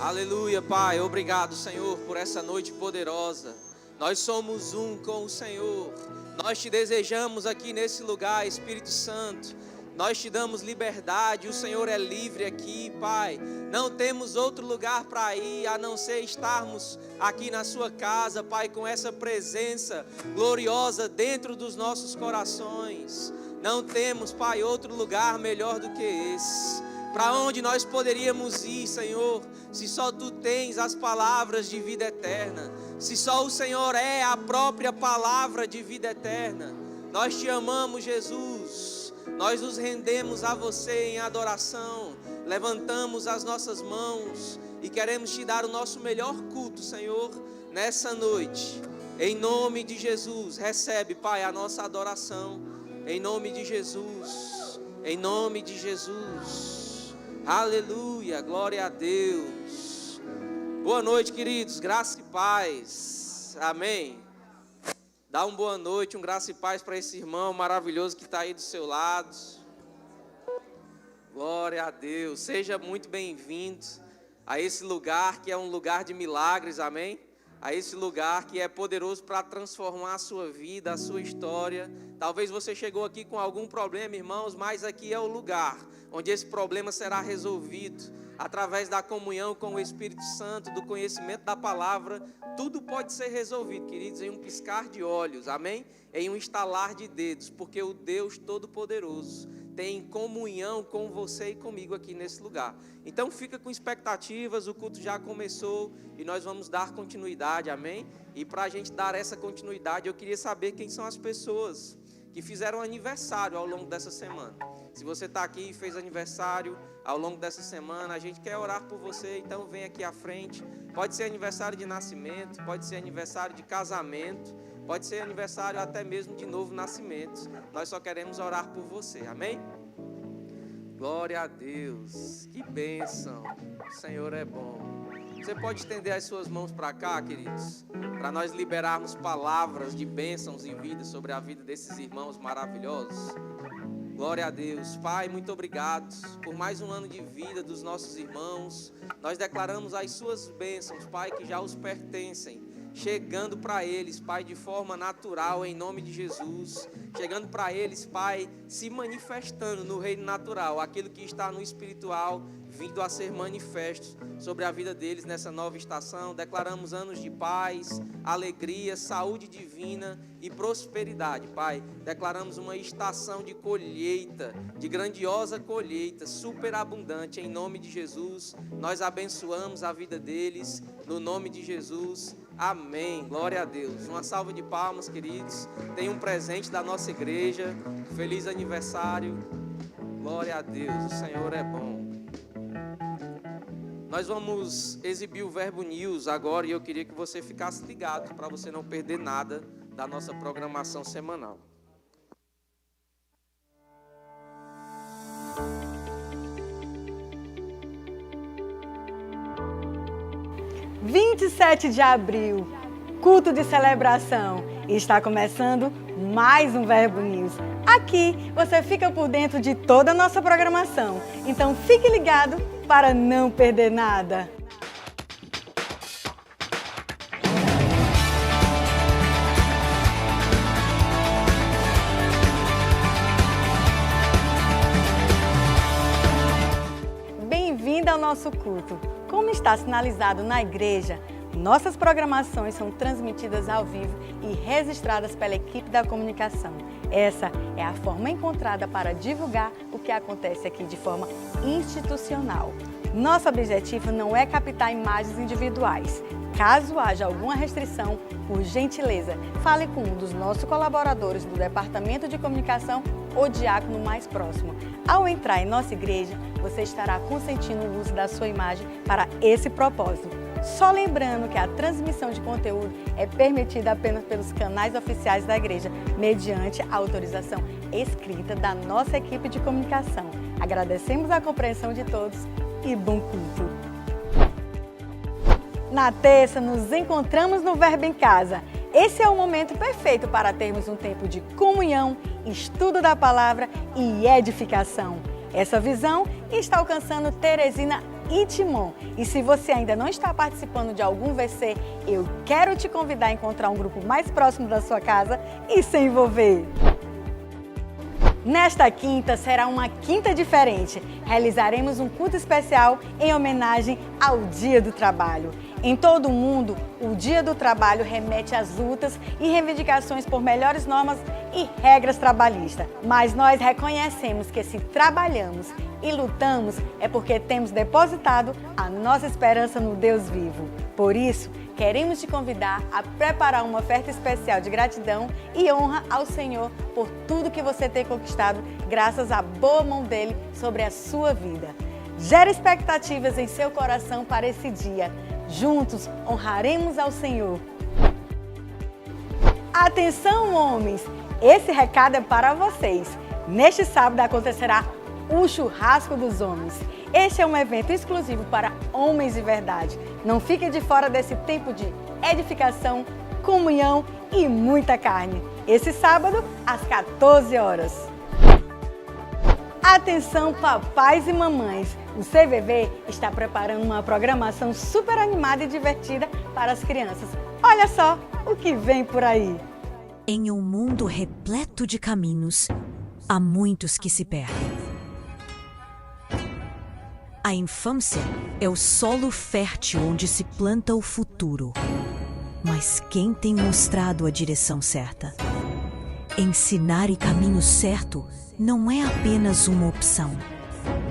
Aleluia, Pai. Obrigado, Senhor, por essa noite poderosa. Nós somos um com o Senhor. Nós te desejamos aqui nesse lugar, Espírito Santo. Nós te damos liberdade, o Senhor é livre aqui, Pai. Não temos outro lugar para ir, a não ser estarmos aqui na sua casa, Pai, com essa presença gloriosa dentro dos nossos corações. Não temos, Pai, outro lugar melhor do que esse. Para onde nós poderíamos ir, Senhor, se só Tu tens as palavras de vida eterna, se só o Senhor é a própria palavra de vida eterna. Nós te amamos, Jesus, nós nos rendemos a Você em adoração, levantamos as nossas mãos e queremos Te dar o nosso melhor culto, Senhor, nessa noite. Em nome de Jesus, recebe, Pai, a nossa adoração, em nome de Jesus, em nome de Jesus. Aleluia, glória a Deus. Boa noite, queridos, graça e paz, amém. Dá uma boa noite, um graça e paz para esse irmão maravilhoso que está aí do seu lado. Glória a Deus, seja muito bem-vindo a esse lugar que é um lugar de milagres, amém? A esse lugar que é poderoso para transformar a sua vida, a sua história. Talvez você chegou aqui com algum problema, irmãos, mas aqui é o lugar onde esse problema será resolvido através da comunhão com o Espírito Santo, do conhecimento da palavra. Tudo pode ser resolvido, queridos, em um piscar de olhos, amém? Em um estalar de dedos, porque o Deus Todo-Poderoso tem comunhão com você e comigo aqui nesse lugar. Então fica com expectativas, o culto já começou e nós vamos dar continuidade, amém? E para a gente dar essa continuidade, eu queria saber quem são as pessoas que fizeram aniversário ao longo dessa semana. Se você está aqui e fez aniversário ao longo dessa semana, a gente quer orar por você, então vem aqui à frente. Pode ser aniversário de nascimento, pode ser aniversário de casamento, pode ser aniversário até mesmo de novo nascimento. Nós só queremos orar por você, amém? Glória a Deus, que bênção, o Senhor é bom. Você pode estender as suas mãos para cá, queridos, para nós liberarmos palavras de bênçãos e vida sobre a vida desses irmãos maravilhosos. Glória a Deus. Pai, muito obrigado por mais um ano de vida dos nossos irmãos. Nós declaramos as suas bênçãos, Pai, que já os pertencem, chegando para eles, Pai, de forma natural, em nome de Jesus. Chegando para eles, Pai, se manifestando no reino natural, aquilo que está no espiritual, vindo a ser manifesto sobre a vida deles nessa nova estação. Declaramos anos de paz, alegria, saúde divina e prosperidade, Pai. Declaramos uma estação de colheita, de grandiosa colheita, superabundante, em nome de Jesus. Nós abençoamos a vida deles, no nome de Jesus. Amém. Glória a Deus. Uma salva de palmas, queridos. Tem um presente da nossa igreja. Feliz aniversário. Glória a Deus. O Senhor é bom. Nós vamos exibir o Verbo News agora e eu queria que você ficasse ligado para você não perder nada da nossa programação semanal. Dia 27 de abril, culto de celebração. E está começando mais um Verbo News. Aqui você fica por dentro de toda a nossa programação. Então fique ligado para não perder nada. Bem-vindo ao nosso culto. Como está sinalizado na igreja, nossas programações são transmitidas ao vivo e registradas pela equipe da comunicação. Essa é a forma encontrada para divulgar o que acontece aqui de forma institucional. Nosso objetivo não é captar imagens individuais. Caso haja alguma restrição, por gentileza, fale com um dos nossos colaboradores do Departamento de Comunicação ou diácono mais próximo. Ao entrar em nossa igreja, você estará consentindo o uso da sua imagem para esse propósito. Só lembrando que a transmissão de conteúdo é permitida apenas pelos canais oficiais da igreja, mediante a autorização escrita da nossa equipe de comunicação. Agradecemos a compreensão de todos e bom culto! Na terça, nos encontramos no Verbo em Casa. Esse é o momento perfeito para termos um tempo de comunhão, estudo da palavra e edificação. Essa visão está alcançando Teresina e Timon. E se você ainda não está participando de algum VC, eu quero te convidar a encontrar um grupo mais próximo da sua casa e se envolver. Nesta quinta será uma quinta diferente. Realizaremos um culto especial em homenagem ao Dia do Trabalho. Em todo o mundo, o Dia do Trabalho remete às lutas e reivindicações por melhores normas e regras trabalhistas. Mas nós reconhecemos que se trabalhamos e lutamos é porque temos depositado a nossa esperança no Deus vivo. Por isso, queremos te convidar a preparar uma oferta especial de gratidão e honra ao Senhor por tudo que você tem conquistado graças à boa mão dele sobre a sua vida. Gere expectativas em seu coração para esse dia. Juntos honraremos ao Senhor. Atenção, homens! Esse recado é para vocês. Neste sábado acontecerá o Churrasco dos Homens. Este é um evento exclusivo para homens de verdade. Não fique de fora desse tempo de edificação, comunhão e muita carne. Esse sábado, às 14 horas. Atenção, papais e mamães! O CVV está preparando uma programação super animada e divertida para as crianças. Olha só o que vem por aí! Em um mundo repleto de caminhos, há muitos que se perdem. A infância é o solo fértil onde se planta o futuro. Mas quem tem mostrado a direção certa? Ensinar e caminho certo não é apenas uma opção,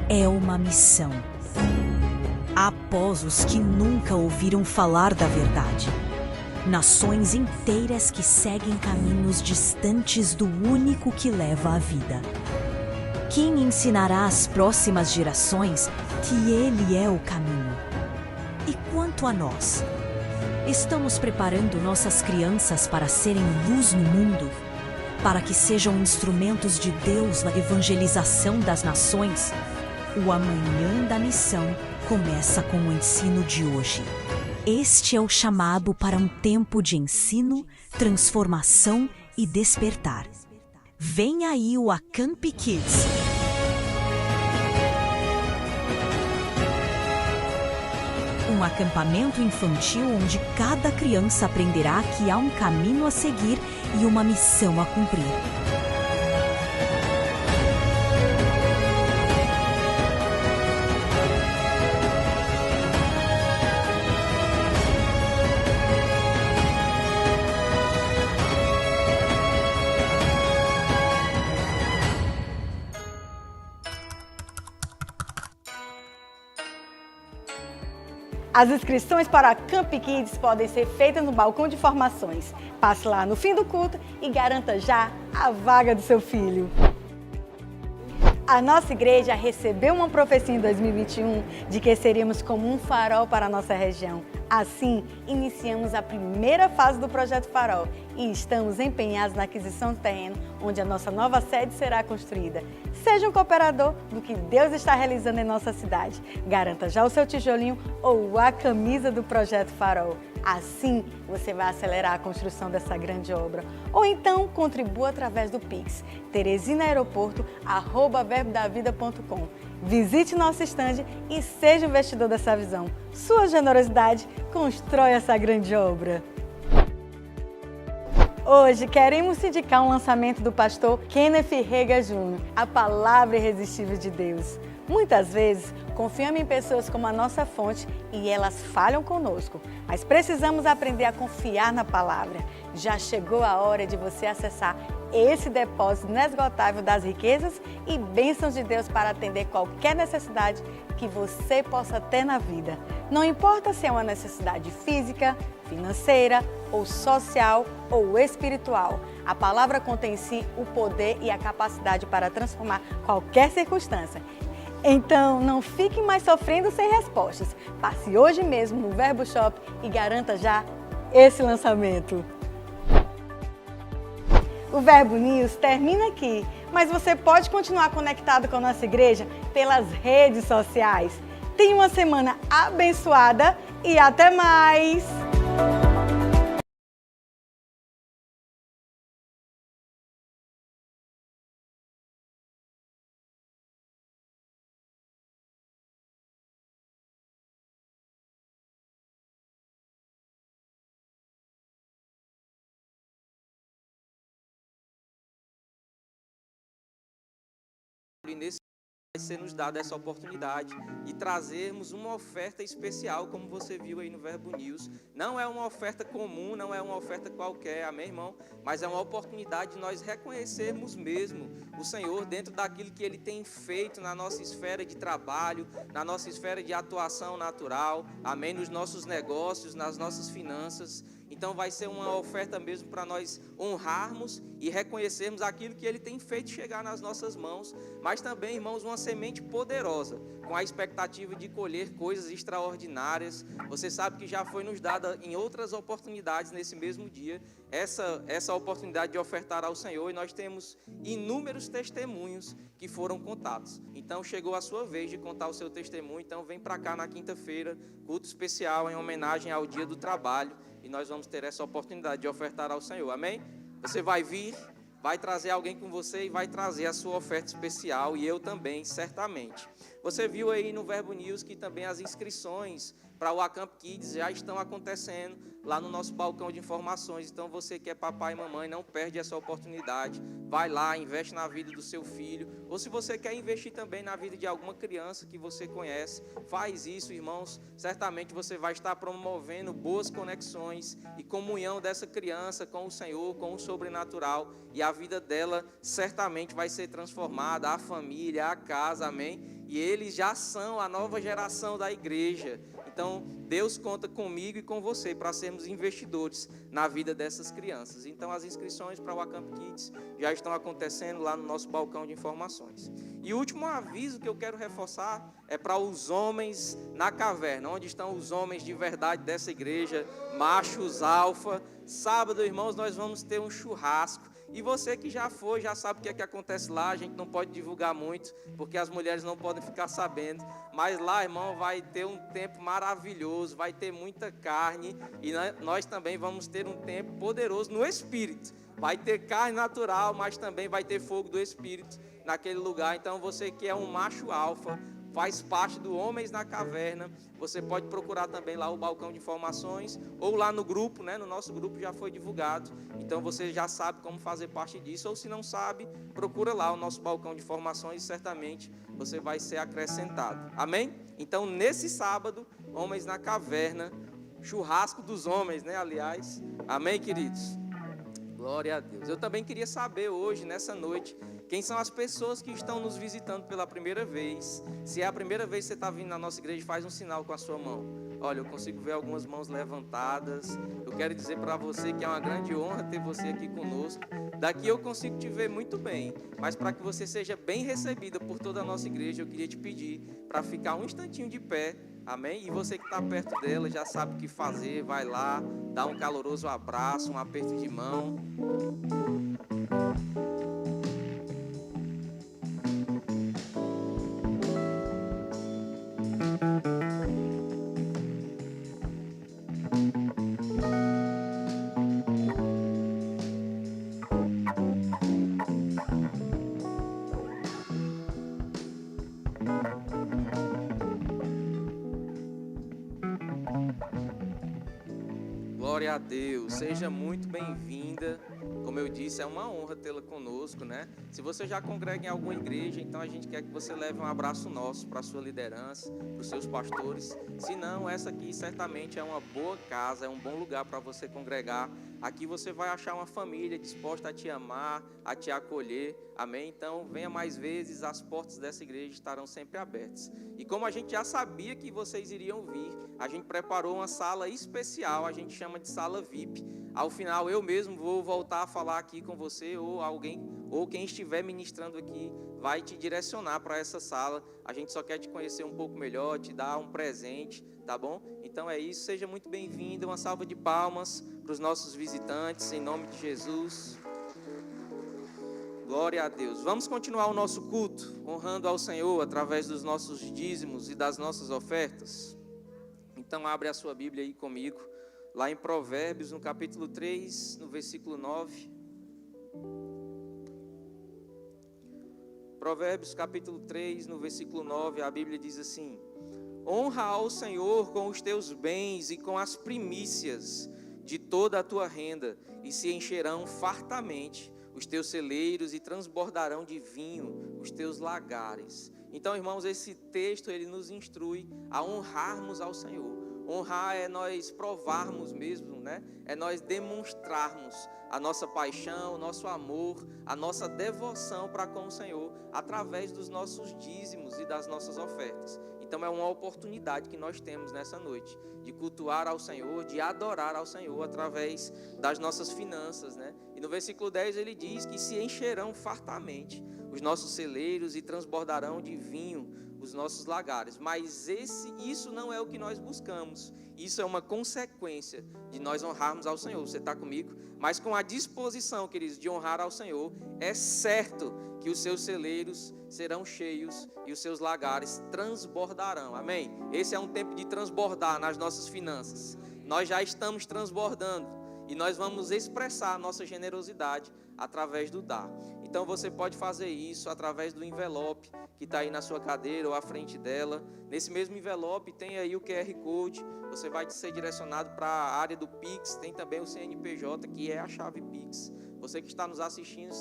é uma missão. Há povos que nunca ouviram falar da verdade. Nações inteiras que seguem caminhos distantes do único que leva à vida. Quem ensinará às próximas gerações que Ele é o caminho? E quanto a nós? Estamos preparando nossas crianças para serem luz no mundo? Para que sejam instrumentos de Deus na evangelização das nações? O amanhã da missão começa com o ensino de hoje. Este é o chamado para um tempo de ensino, transformação e despertar. Vem aí o Acamp Kids. Um acampamento infantil onde cada criança aprenderá que há um caminho a seguir e uma missão a cumprir. As inscrições para a Camp Kids podem ser feitas no balcão de formações. Passe lá no fim do culto e garanta já a vaga do seu filho. A nossa igreja recebeu uma profecia em 2021 de que seríamos como um farol para a nossa região. Assim, iniciamos a primeira fase do Projeto Farol e estamos empenhados na aquisição do terreno onde a nossa nova sede será construída. Seja um cooperador do que Deus está realizando em nossa cidade. Garanta já o seu tijolinho ou a camisa do Projeto Farol. Assim, você vai acelerar a construção dessa grande obra. Ou então, contribua através do Pix, teresinaeroporto@verbodavida.com. Visite nosso estande e seja investidor dessa visão. Sua generosidade constrói essa grande obra. Hoje queremos indicar um lançamento do pastor Kenneth Rega Jr., a palavra irresistível de Deus. Muitas vezes, confiamos em pessoas como a nossa fonte e elas falham conosco, mas precisamos aprender a confiar na palavra. Já chegou a hora de você acessar esse depósito inesgotável das riquezas e bênçãos de Deus para atender qualquer necessidade que você possa ter na vida. Não importa se é uma necessidade física, financeira, ou social ou espiritual. A palavra contém em si o poder e a capacidade para transformar qualquer circunstância. Então, não fique mais sofrendo sem respostas. Passe hoje mesmo no Verbo Shop e garanta já esse lançamento. O Verbo News termina aqui, mas você pode continuar conectado com a nossa igreja pelas redes sociais. Tenha uma semana abençoada e até mais! e nesse vai ser nos dada essa oportunidade de trazermos uma oferta especial, como você viu aí no Verbo News. Não é uma oferta comum, não é uma oferta qualquer, amém, irmão? Mas é uma oportunidade de nós reconhecermos mesmo o Senhor dentro daquilo que Ele tem feito na nossa esfera de trabalho, na nossa esfera de atuação natural, amém? Nos nossos negócios, nas nossas finanças. Então vai ser uma oferta mesmo para nós honrarmos e reconhecermos aquilo que Ele tem feito chegar nas nossas mãos, mas também, irmãos, uma semente poderosa, com a expectativa de colher coisas extraordinárias. Você sabe que já foi nos dada em outras oportunidades nesse mesmo dia, essa oportunidade de ofertar ao Senhor, e nós temos inúmeros testemunhos que foram contados. Então chegou a sua vez de contar o seu testemunho, então vem para cá na quinta-feira, culto especial em homenagem ao Dia do Trabalho, e nós vamos ter essa oportunidade de ofertar ao Senhor, amém? Você vai vir, vai trazer alguém com você e vai trazer a sua oferta especial, e eu também, certamente. Você viu aí no Verbo News que também as inscrições para o Acamp Kids já estão acontecendo lá no nosso balcão de informações. Então você que é papai e mamãe, não perde essa oportunidade. Vai lá, investe na vida do seu filho. Ou se você quer investir também na vida de alguma criança que você conhece, faz isso, irmãos. Certamente você vai estar promovendo boas conexões e comunhão dessa criança com o Senhor, com o sobrenatural. E a vida dela certamente vai ser transformada, a família, a casa, amém? E eles já são a nova geração da igreja. Então, Deus conta comigo e com você para sermos investidores na vida dessas crianças. Então, as inscrições para o Acamp Kids já estão acontecendo lá no nosso balcão de informações. E o último aviso que eu quero reforçar é para os homens na caverna, onde estão os homens de verdade dessa igreja, machos alfa. Sábado, irmãos, nós vamos ter um churrasco. E você que já foi, já sabe o que é que acontece lá. A gente não pode divulgar muito, porque as mulheres não podem ficar sabendo. Mas lá, irmão, vai ter um tempo maravilhoso, vai ter muita carne. E nós também vamos ter um tempo poderoso no Espírito. Vai ter carne natural, mas também vai ter fogo do Espírito naquele lugar. Então você que é um macho alfa, faz parte do Homens na Caverna, você pode procurar também lá o balcão de informações, ou lá no grupo, né? No nosso grupo já foi divulgado, então você já sabe como fazer parte disso, ou se não sabe, procura lá o nosso balcão de informações e certamente você vai ser acrescentado, amém? Então nesse sábado, Homens na Caverna, churrasco dos homens, né? Aliás, amém, queridos? Glória a Deus. Eu também queria saber hoje, nessa noite, quem são as pessoas que estão nos visitando pela primeira vez. Se é a primeira vez que você está vindo na nossa igreja, faz um sinal com a sua mão. Olha, eu consigo ver algumas mãos levantadas. Eu quero dizer para você que é uma grande honra ter você aqui conosco. Daqui eu consigo te ver muito bem, mas para que você seja bem recebida por toda a nossa igreja, eu queria te pedir para ficar um instantinho de pé, amém? E você que está perto dela já sabe o que fazer, vai lá, dá um caloroso abraço, um aperto de mão. Glória a Deus, seja muito bem-vinda. Como eu disse, é uma honra tê-la conosco, né? Se você já congrega em alguma igreja, então a gente quer que você leve um abraço nosso para a sua liderança, para os seus pastores. Se não, essa aqui certamente é uma boa casa, é um bom lugar para você congregar. Aqui você vai achar uma família disposta a te amar, a te acolher, amém? Então venha mais vezes, as portas dessa igreja estarão sempre abertas. E como a gente já sabia que vocês iriam vir, a gente preparou uma sala especial, a gente chama de sala VIP. Ao final eu mesmo vou voltar a falar aqui com você, ou alguém, ou quem estiver ministrando aqui vai te direcionar para essa sala. A gente só quer te conhecer um pouco melhor, te dar um presente, tá bom? Então é isso, seja muito bem-vindo, uma salva de palmas para os nossos visitantes, em nome de Jesus. Glória a Deus. Vamos continuar o nosso culto, honrando ao Senhor através dos nossos dízimos e das nossas ofertas. Então abre a sua Bíblia aí comigo, lá em Provérbios, no capítulo 3, no versículo 9. Provérbios, capítulo 3, no versículo 9, a Bíblia diz assim: honra ao Senhor com os teus bens e com as primícias de toda a tua renda, e se encherão fartamente os teus celeiros e transbordarão de vinho os teus lagares. Então, irmãos, esse texto ele nos instrui a honrarmos ao Senhor. Honrar é nós provarmos mesmo, né? É nós demonstrarmos a nossa paixão, o nosso amor, a nossa devoção para com o Senhor através dos nossos dízimos e das nossas ofertas. Então é uma oportunidade que nós temos nessa noite de cultuar ao Senhor, de adorar ao Senhor através das nossas finanças, né? E no versículo 10 ele diz que se encherão fartamente os nossos celeiros e transbordarão de vinho os nossos lagares. Mas isso não é o que nós buscamos. Isso é uma consequência de nós honrarmos ao Senhor. Você está comigo? Mas com a disposição, queridos, de honrar ao Senhor, é certo que os seus celeiros serão cheios e os seus lagares transbordarão. Amém? Esse é um tempo de transbordar nas nossas finanças. Nós já estamos transbordando e nós vamos expressar a nossa generosidade através do dar. Então você pode fazer isso através do envelope que está aí na sua cadeira ou à frente dela. Nesse mesmo envelope tem aí o QR Code. Você vai ser direcionado para a área do Pix. Tem também o CNPJ, que é a chave Pix. Você que está nos assistindo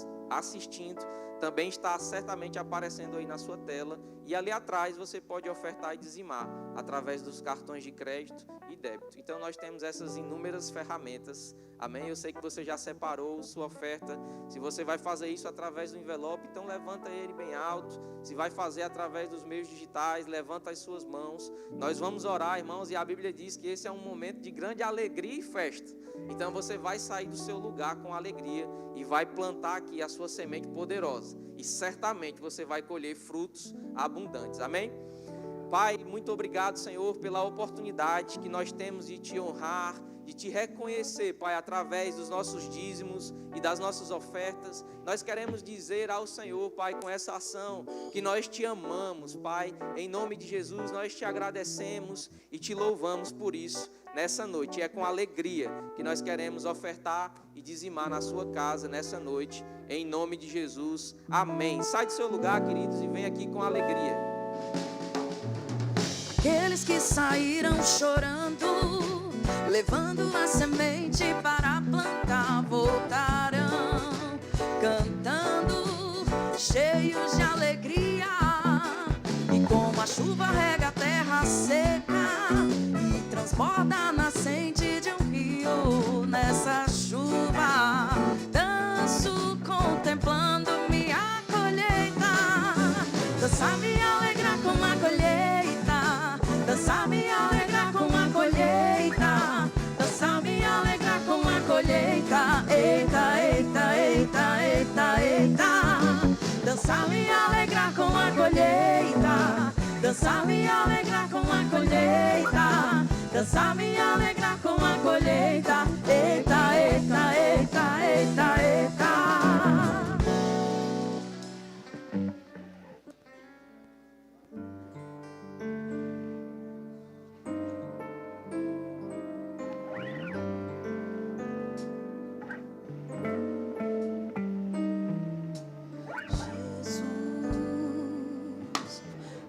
também está certamente aparecendo aí na sua tela. E ali atrás você pode ofertar e dizimar através dos cartões de crédito e débito. Então nós temos essas inúmeras ferramentas. Amém? Eu sei que você já separou sua oferta. Se você vai fazer isso através do envelope, então levanta ele bem alto. Se vai fazer através dos meios digitais, levanta as suas mãos. Nós vamos orar, irmãos, e a Bíblia diz que esse é um momento de grande alegria e festa. Então você vai sair do seu lugar com alegria e vai plantar aqui a sua semente poderosa. E certamente você vai colher frutos abundantes. Amém? Pai, muito obrigado, Senhor, pela oportunidade que nós temos de te honrar, de te reconhecer, Pai, através dos nossos dízimos e das nossas ofertas. Nós queremos dizer ao Senhor, Pai, com essa ação, que nós te amamos, Pai. Em nome de Jesus, nós te agradecemos e te louvamos por isso nessa noite. E é com alegria que nós queremos ofertar e dizimar na sua casa nessa noite, em nome de Jesus. Amém. Sai do seu lugar, queridos, e vem aqui com alegria. Aqueles que saíram chorando, levando a semente para plantar, voltarão cantando, cheios de alegria. E como a chuva rega a terra seca e transborda a nascente de um rio, nessa chuva danço contemplando minha colheita. Dançar me alegrar com a colheita, dançar me alegrar com a colheita, dançar me alegrar com a colheita. Eita, eita, eita, eita, eita. Dançar me alegrar com a colheita, dançar me alegrar com a colheita, dançar me alegrar com a colheita. Eita, eita, eita, eita, eita.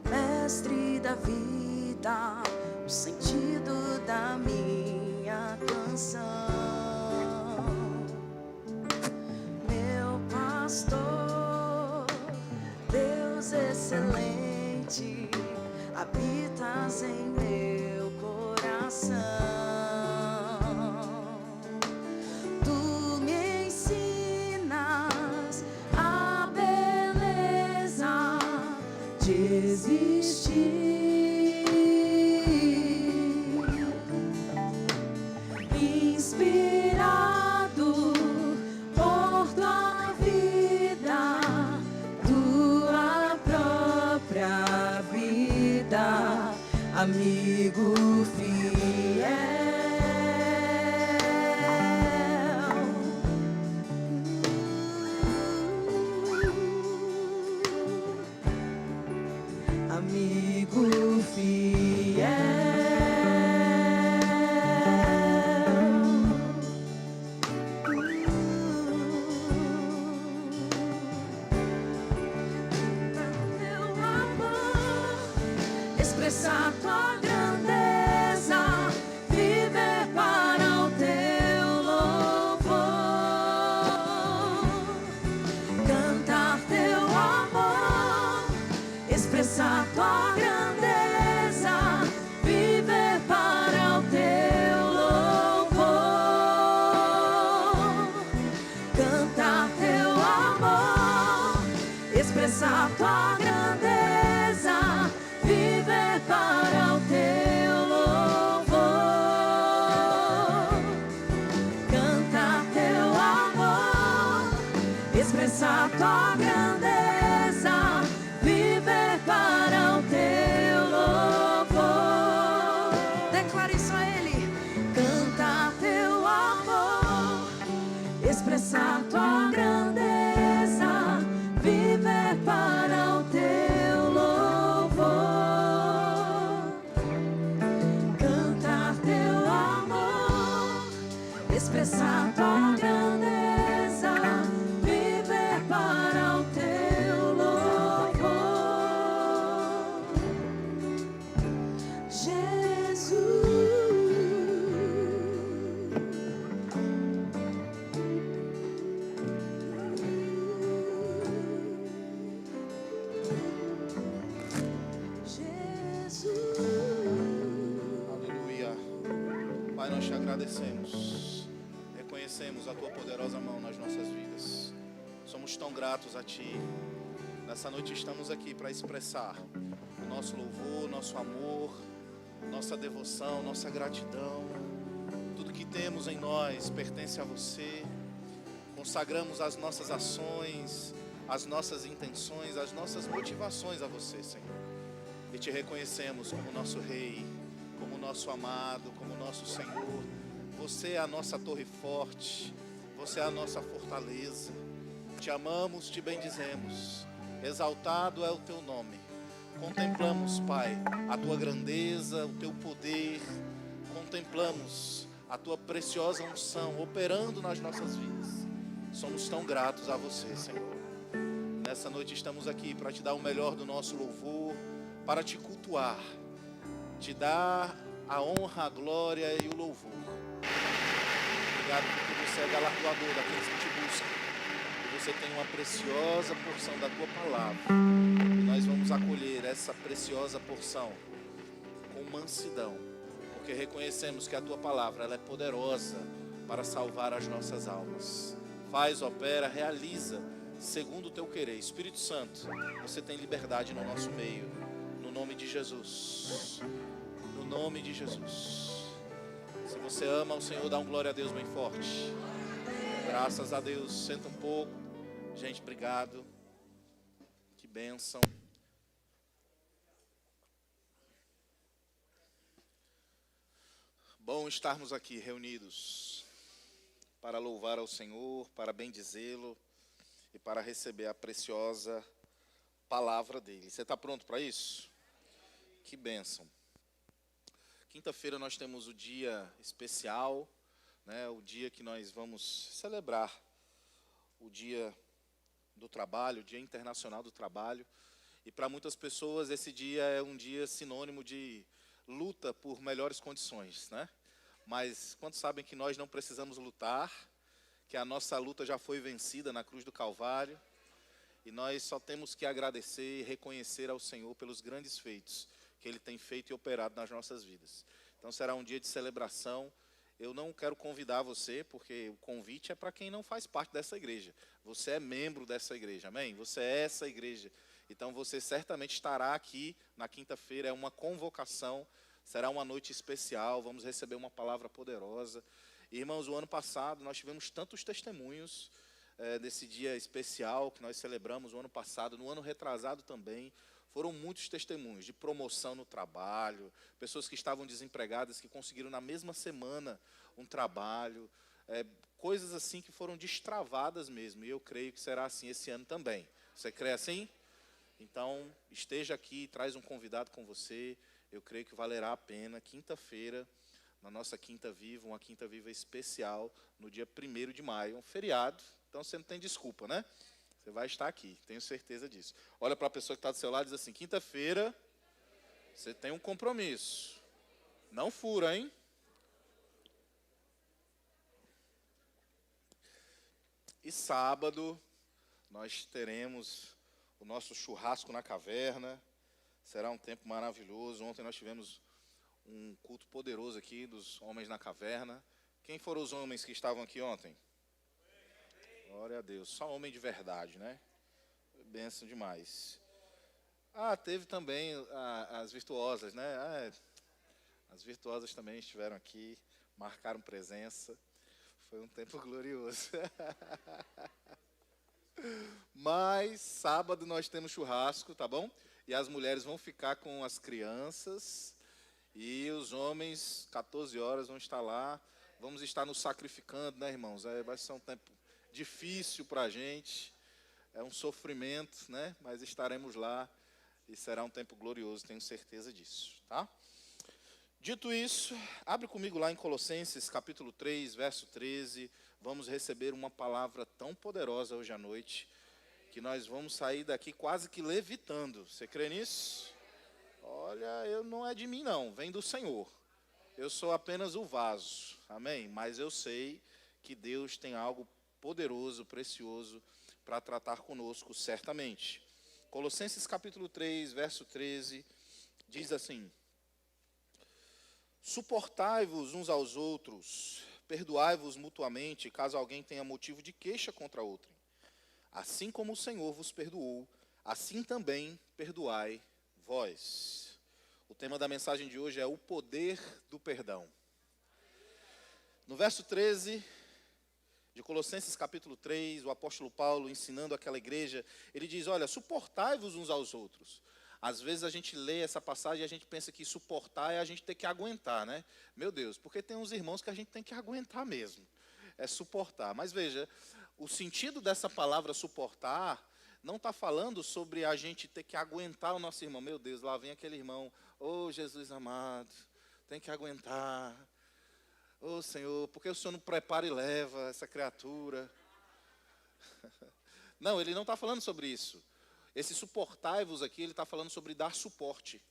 Mestre da vida, o sentido da minha canção, meu pastor, Deus excelente, habitas em meu coração. Tu me ensinas a beleza de existir, inspirado por tua vida, tua própria vida, amigo fiel. Amigo fiel. Meu amor, expressar tua grandeza, viver para o teu louvor. expressar tua grandeza, viver para o teu louvor, cantar teu amor, expressar tua grandeza, viver para o teu louvor, cantar teu amor, expressar tua grandeza, viver para o teu louvor. Declare isso a Ele. Cantar teu amor, expressar tua grandeza, viver para o teu louvor. Cantar teu amor, expressar tua grandeza, viver para o teu louvor. Jesus. Aleluia. Pai, nós te agradecemos. Reconhecemos a tua poderosa mão nas nossas vidas. Somos tão gratos a ti. Nessa noite estamos aqui para expressar o nosso louvor, nosso amor, nossa devoção, nossa gratidão. Tudo que temos em nós pertence a você. Consagramos as nossas ações, as nossas intenções, as nossas motivações a você, Senhor. E te reconhecemos como nosso Rei, como nosso amado, como nosso Senhor. Você é a nossa torre forte, você é a nossa fortaleza. Te amamos, te bendizemos. Exaltado é o teu nome. Contemplamos, Pai, a tua grandeza, o teu poder. Contemplamos a tua preciosa unção operando nas nossas vidas. Somos tão gratos a você, Senhor. Nessa noite estamos aqui para te dar o melhor do nosso louvor, para te cultuar, te dar a honra, a glória e o louvor. Obrigado porque você é galardoador daqueles que te buscam. E você tem uma preciosa porção da tua palavra. E nós vamos acolher essa preciosa porção com mansidão, porque reconhecemos que a tua palavra ela é poderosa para salvar as nossas almas. Faz, opera, realiza segundo o teu querer. Espírito Santo, você tem liberdade no nosso meio. No nome de Jesus. No nome de Jesus. Se você ama o Senhor, dá um glória a Deus bem forte. Graças a Deus. Senta um pouco. Gente, obrigado. Que bênção. Bom estarmos aqui reunidos para louvar ao Senhor, para bendizê-lo e para receber a preciosa palavra dele. Você está pronto para isso? Que bênção. Quinta-feira nós temos o dia especial, né? O dia que nós vamos celebrar o dia do trabalho, o Dia Internacional do Trabalho. E para muitas pessoas esse dia é um dia sinônimo de luta por melhores condições, né? Mas quantos sabem que nós não precisamos lutar, que a nossa luta já foi vencida na cruz do Calvário, e nós só temos que agradecer e reconhecer ao Senhor pelos grandes feitos que Ele tem feito e operado nas nossas vidas. Então será um dia de celebração. Eu não quero convidar você, porque o convite é para quem não faz parte dessa igreja. Você é membro dessa igreja, amém? Você é essa igreja. Então você certamente estará aqui na quinta-feira, é uma convocação, será uma noite especial, vamos receber uma palavra poderosa. Irmãos, o ano passado nós tivemos tantos testemunhos desse dia especial que nós celebramos o ano passado, no ano retrasado também. Foram muitos testemunhos de promoção no trabalho, pessoas que estavam desempregadas, que conseguiram na mesma semana um trabalho, coisas assim que foram destravadas mesmo, e eu creio que será assim esse ano também. Você crê assim? Então, esteja aqui, traz um convidado com você, eu creio que valerá a pena. Quinta-feira, na nossa Quinta Viva, uma Quinta Viva especial, no dia 1º de maio, um feriado, então você não tem desculpa, né? Você vai estar aqui, tenho certeza disso. Olha para a pessoa que está do seu lado e diz assim: quinta-feira, você tem um compromisso. Não fura, hein? E sábado, nós teremos o nosso churrasco na caverna. Será um tempo maravilhoso. Ontem nós tivemos um culto poderoso aqui dos homens na caverna. Quem foram os homens que estavam aqui ontem? Glória a Deus. Só homem de verdade, né? Bênção demais. Teve também as virtuosas, né? As virtuosas também estiveram aqui, marcaram presença. Foi um tempo glorioso. Mas sábado nós temos churrasco, tá bom? E as mulheres vão ficar com as crianças. E os homens, 14 horas, vão estar lá. Vamos estar nos sacrificando, né, irmãos? Vai ser um tempo difícil para a gente. É um sofrimento, né? Mas estaremos lá. E será um tempo glorioso, tenho certeza disso, tá? Dito isso, abre comigo lá em Colossenses, capítulo 3, verso 13. Vamos receber uma palavra tão poderosa hoje à noite, que nós vamos sair daqui quase que levitando. Você crê nisso? Olha, não é de mim não, vem do Senhor. Eu sou apenas o vaso, amém? Mas eu sei que Deus tem algo poderoso, precioso, para tratar conosco certamente. Colossenses capítulo 3, verso 13, diz assim: suportai-vos uns aos outros, perdoai-vos mutuamente, caso alguém tenha motivo de queixa contra outrem. Assim como o Senhor vos perdoou, assim também perdoai vós. O tema da mensagem de hoje é o poder do perdão. No verso 13 de Colossenses capítulo 3, o apóstolo Paulo ensinando aquela igreja, ele diz, olha, suportai-vos uns aos outros. Às vezes a gente lê essa passagem e a gente pensa que suportar é a gente ter que aguentar, né? Meu Deus, porque tem uns irmãos que a gente tem que aguentar mesmo. É suportar. Mas veja, o sentido dessa palavra suportar não está falando sobre a gente ter que aguentar o nosso irmão. Meu Deus, lá vem aquele irmão, ô Jesus amado, tem que aguentar. Ô Senhor, por que o Senhor não prepara e leva essa criatura? Não, ele não está falando sobre isso. Esse suportai-vos aqui, ele está falando sobre dar suporte.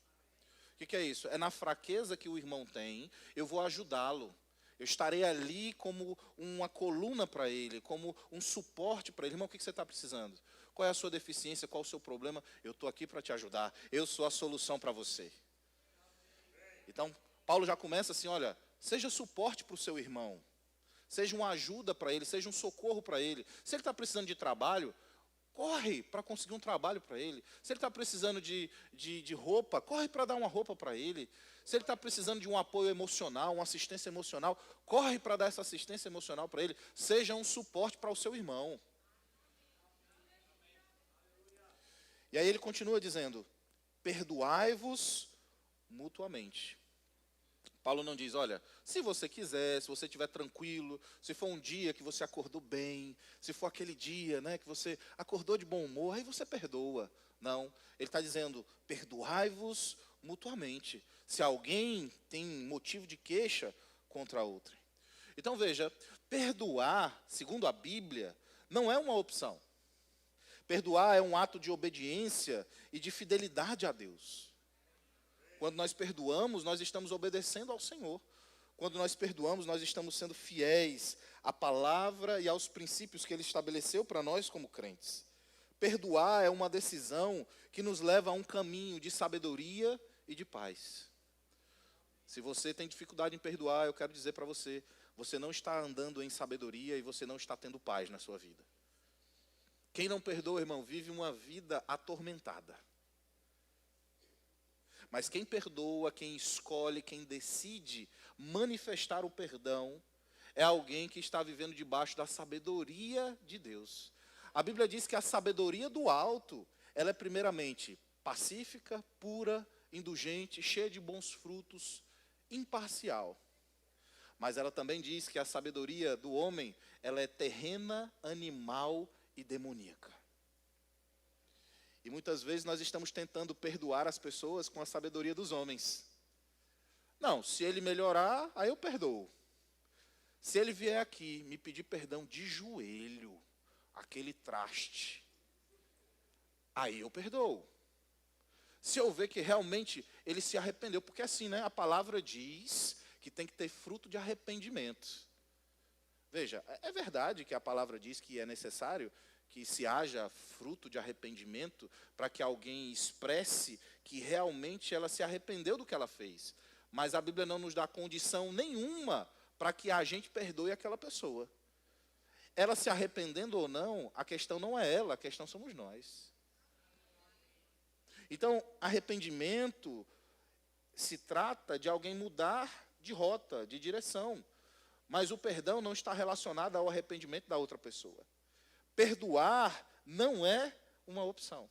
O que é isso? É na fraqueza que o irmão tem, eu vou ajudá-lo. Eu estarei ali como uma coluna para ele, como um suporte para ele. Irmão, o que você está precisando? Qual é a sua deficiência? Qual é o seu problema? Eu estou aqui para te ajudar. Eu sou a solução para você. Então, Paulo já começa assim, olha, seja suporte para o seu irmão. Seja uma ajuda para ele, seja um socorro para ele. Se ele está precisando de trabalho, corre para conseguir um trabalho para ele. Se ele está precisando de roupa, corre para dar uma roupa para ele. Se ele está precisando de um apoio emocional, uma assistência emocional, corre para dar essa assistência emocional para ele. Seja um suporte para o seu irmão. E aí ele continua dizendo, perdoai-vos mutuamente. Paulo não diz, olha, se você quiser, se você estiver tranquilo, se for um dia que você acordou bem, se for aquele dia, né, que você acordou de bom humor, aí você perdoa. Não, ele está dizendo, perdoai-vos mutuamente, se alguém tem motivo de queixa contra outra. Então veja, perdoar, segundo a Bíblia, não é uma opção. Perdoar é um ato de obediência e de fidelidade a Deus. Quando nós perdoamos, nós estamos obedecendo ao Senhor. Quando nós perdoamos, nós estamos sendo fiéis à palavra e aos princípios que Ele estabeleceu para nós como crentes. Perdoar é uma decisão que nos leva a um caminho de sabedoria e de paz. Se você tem dificuldade em perdoar, eu quero dizer para você, você não está andando em sabedoria e você não está tendo paz na sua vida. Quem não perdoa, irmão, vive uma vida atormentada. Mas quem perdoa, quem escolhe, quem decide manifestar o perdão, é alguém que está vivendo debaixo da sabedoria de Deus. A Bíblia diz que a sabedoria do alto, ela é primeiramente pacífica, pura, indulgente, cheia de bons frutos, imparcial. Mas ela também diz que a sabedoria do homem, ela é terrena, animal e demoníaca. E muitas vezes nós estamos tentando perdoar as pessoas com a sabedoria dos homens. Não, se ele melhorar, aí eu perdoo. Se ele vier aqui me pedir perdão de joelho, aquele traste, aí eu perdoo. Se eu ver que realmente ele se arrependeu, porque assim, né, a palavra diz que tem que ter fruto de arrependimento. Veja, é verdade que a palavra diz que é necessário que se haja fruto de arrependimento, para que alguém expresse que realmente ela se arrependeu do que ela fez. Mas a Bíblia não nos dá condição nenhuma para que a gente perdoe aquela pessoa. Ela se arrependendo ou não, a questão não é ela, a questão somos nós. Então, arrependimento se trata de alguém mudar de rota, de direção. Mas o perdão não está relacionado ao arrependimento da outra pessoa. Perdoar não é uma opção.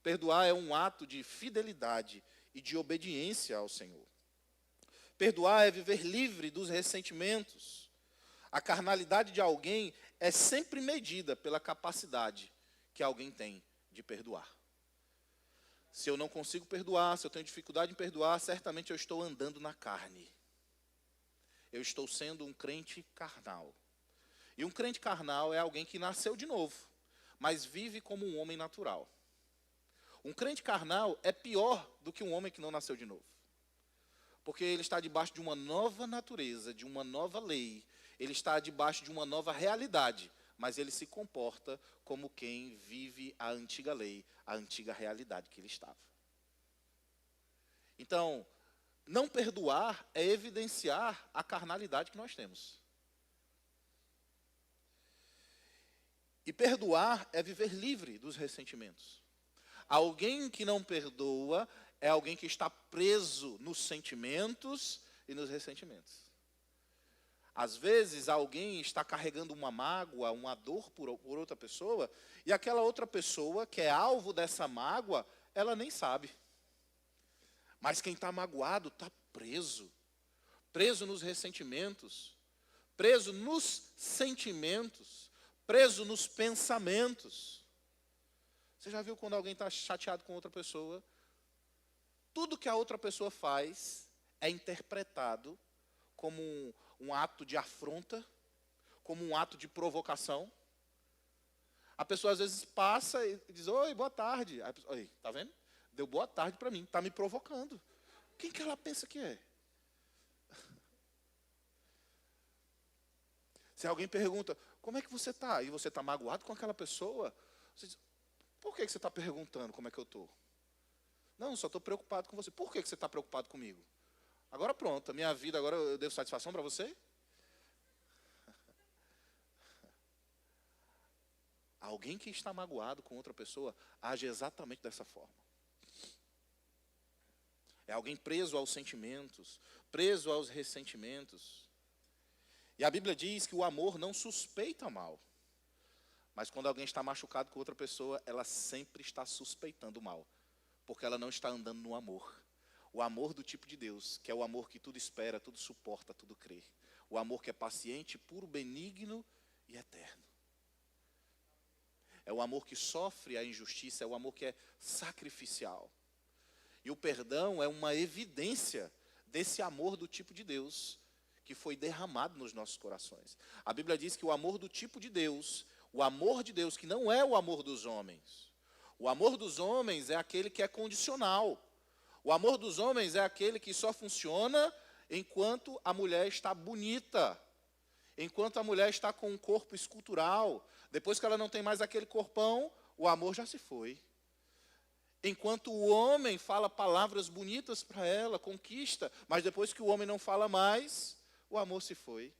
Perdoar é um ato de fidelidade e de obediência ao Senhor. Perdoar é viver livre dos ressentimentos. A carnalidade de alguém é sempre medida pela capacidade que alguém tem de perdoar. Se eu não consigo perdoar, se eu tenho dificuldade em perdoar, certamente eu estou andando na carne. Eu estou sendo um crente carnal. E um crente carnal é alguém que nasceu de novo, mas vive como um homem natural. Um crente carnal é pior do que um homem que não nasceu de novo. Porque ele está debaixo de uma nova natureza, de uma nova lei. Ele está debaixo de uma nova realidade, mas ele se comporta como quem vive a antiga lei, a antiga realidade que ele estava. Então, não perdoar é evidenciar a carnalidade que nós temos. E perdoar é viver livre dos ressentimentos. Alguém que não perdoa é alguém que está preso nos sentimentos e nos ressentimentos. Às vezes, alguém está carregando uma mágoa, uma dor por outra pessoa, e aquela outra pessoa, que é alvo dessa mágoa, ela nem sabe. Mas quem está magoado está preso. Preso nos ressentimentos. Preso nos sentimentos. Preso nos pensamentos. Você já viu quando alguém está chateado com outra pessoa? Tudo que a outra pessoa faz é interpretado como um ato de afronta, como um ato de provocação. A pessoa às vezes passa e diz, oi, boa tarde. Aí a pessoa, oi, tá vendo? Deu boa tarde para mim, está me provocando. Quem que ela pensa que é? Se alguém pergunta, como é que você está? E você está magoado com aquela pessoa? Você diz, por que você está perguntando como é que eu estou? Não, só estou preocupado com você. Por que você está preocupado comigo? Agora pronto, a minha vida, agora eu devo satisfação para você? Alguém que está magoado com outra pessoa age exatamente dessa forma. É alguém preso aos sentimentos, preso aos ressentimentos. E a Bíblia diz que o amor não suspeita mal. Mas quando alguém está machucado com outra pessoa, ela sempre está suspeitando mal. Porque ela não está andando no amor. O amor do tipo de Deus, que é o amor que tudo espera, tudo suporta, tudo crê. O amor que é paciente, puro, benigno e eterno. É o amor que sofre a injustiça, é o amor que é sacrificial. E o perdão é uma evidência desse amor do tipo de Deus que foi derramado nos nossos corações. A Bíblia diz que o amor do tipo de Deus, o amor de Deus, que não é o amor dos homens. O amor dos homens é aquele que é condicional. O amor dos homens é aquele que só funciona enquanto a mulher está bonita, enquanto a mulher está com um corpo escultural. Depois que ela não tem mais aquele corpão, o amor já se foi. Enquanto o homem fala palavras bonitas para ela, conquista, mas depois que o homem não fala mais, o amor se foi.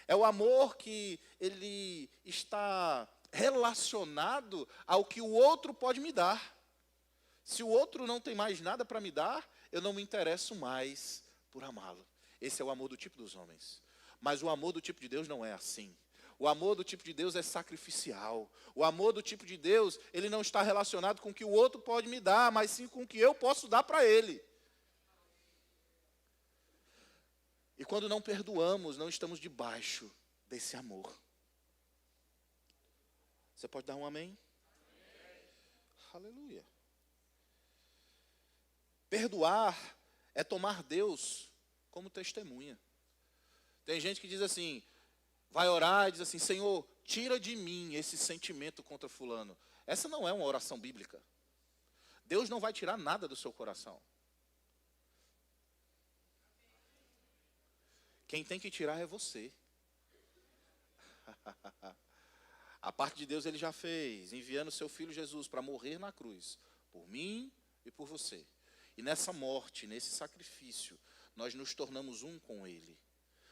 É o amor que ele está relacionado ao que o outro pode me dar. Se o outro não tem mais nada para me dar, eu não me interesso mais por amá-lo. Esse é o amor do tipo dos homens. Mas o amor do tipo de Deus não é assim. O amor do tipo de Deus é sacrificial. O amor do tipo de Deus, ele não está relacionado com o que o outro pode me dar, mas sim com o que eu posso dar para ele. E quando não perdoamos, não estamos debaixo desse amor. Você pode dar um amém? Aleluia. Perdoar é tomar Deus como testemunha. Tem gente que diz assim, vai orar e diz assim, Senhor, tira de mim esse sentimento contra fulano. Essa não é uma oração bíblica. Deus não vai tirar nada do seu coração. Quem tem que tirar é você. A parte de Deus ele já fez, enviando o seu Filho Jesus para morrer na cruz, por mim e por você. E nessa morte, nesse sacrifício, nós nos tornamos um com Ele.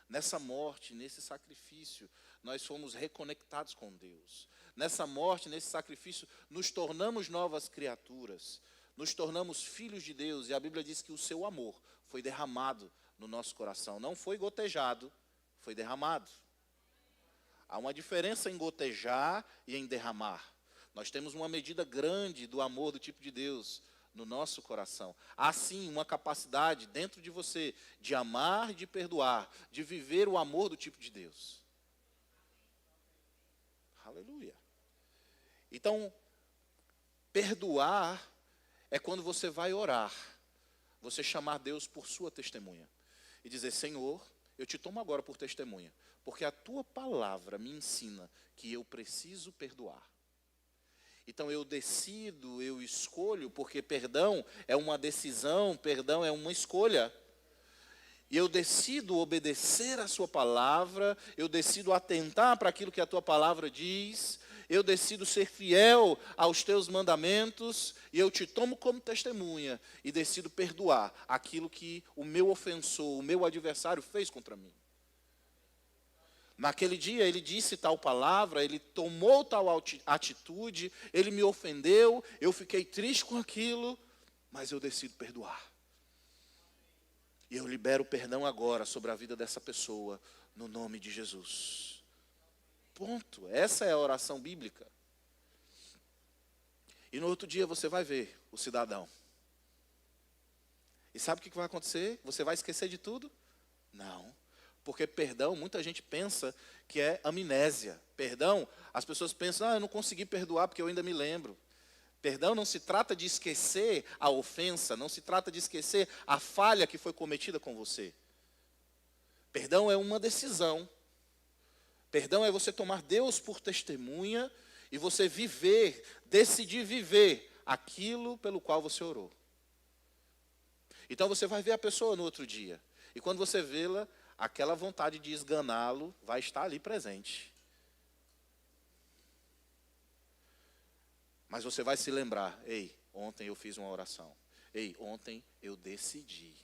Nessa morte, nesse sacrifício, nós fomos reconectados com Deus. Nessa morte, nesse sacrifício, nos tornamos novas criaturas. Nos tornamos filhos de Deus. E a Bíblia diz que o seu amor foi derramado no nosso coração. Não foi gotejado, foi derramado. Há uma diferença em gotejar e em derramar. Nós temos uma medida grande do amor do tipo de Deus no nosso coração. Há sim uma capacidade dentro de você de amar e de perdoar, de viver o amor do tipo de Deus. Aleluia. Então, perdoar é quando você vai orar, você chamar Deus por sua testemunha e dizer: Senhor, eu te tomo agora por testemunha, porque a tua palavra me ensina que eu preciso perdoar. Então eu decido, eu escolho, porque perdão é uma decisão, perdão é uma escolha. E eu decido obedecer a sua palavra, eu decido atentar para aquilo que a tua palavra diz, eu decido ser fiel aos teus mandamentos, e eu te tomo como testemunha, e decido perdoar aquilo que o meu ofensor, o meu adversário fez contra mim. Naquele dia ele disse tal palavra, ele tomou tal atitude, ele me ofendeu, eu fiquei triste com aquilo, mas eu decido perdoar. E eu libero perdão agora sobre a vida dessa pessoa, no nome de Jesus. Ponto. Essa é a oração bíblica. E no outro dia você vai ver o cidadão. E sabe o que vai acontecer? Você vai esquecer de tudo? Não. Porque perdão, muita gente pensa que é amnésia. Perdão, as pessoas pensam: eu não consegui perdoar porque eu ainda me lembro. Perdão não se trata de esquecer a ofensa, não se trata de esquecer a falha que foi cometida com você. Perdão é uma decisão. Perdão é você tomar Deus por testemunha e você viver, decidir viver aquilo pelo qual você orou. Então você vai ver a pessoa no outro dia. E quando você vê-la, aquela vontade de esganá-lo vai estar ali presente. Mas você vai se lembrar: ei, ontem eu fiz uma oração. Ei, ontem eu decidi.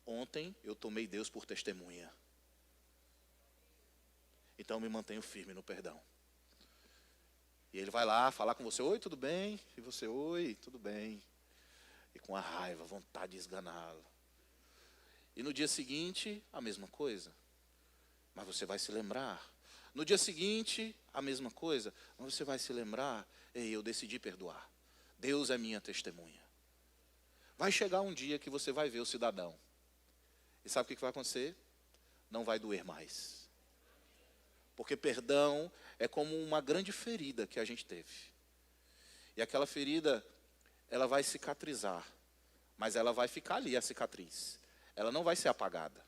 Ontem eu tomei Deus por testemunha. Então eu me mantenho firme no perdão. E ele vai lá falar com você: oi, tudo bem? E você: oi, tudo bem. E com a raiva, vontade de esganá-lo. E no dia seguinte, a mesma coisa. Mas você vai se lembrar. No dia seguinte, a mesma coisa. Mas você vai se lembrar: ei, eu decidi perdoar. Deus é minha testemunha. Vai chegar um dia que você vai ver o cidadão. E sabe o que vai acontecer? Não vai doer mais. Porque perdão é como uma grande ferida que a gente teve. E aquela ferida, ela vai cicatrizar. Mas ela vai ficar ali, a cicatriz. Ela não vai ser apagada.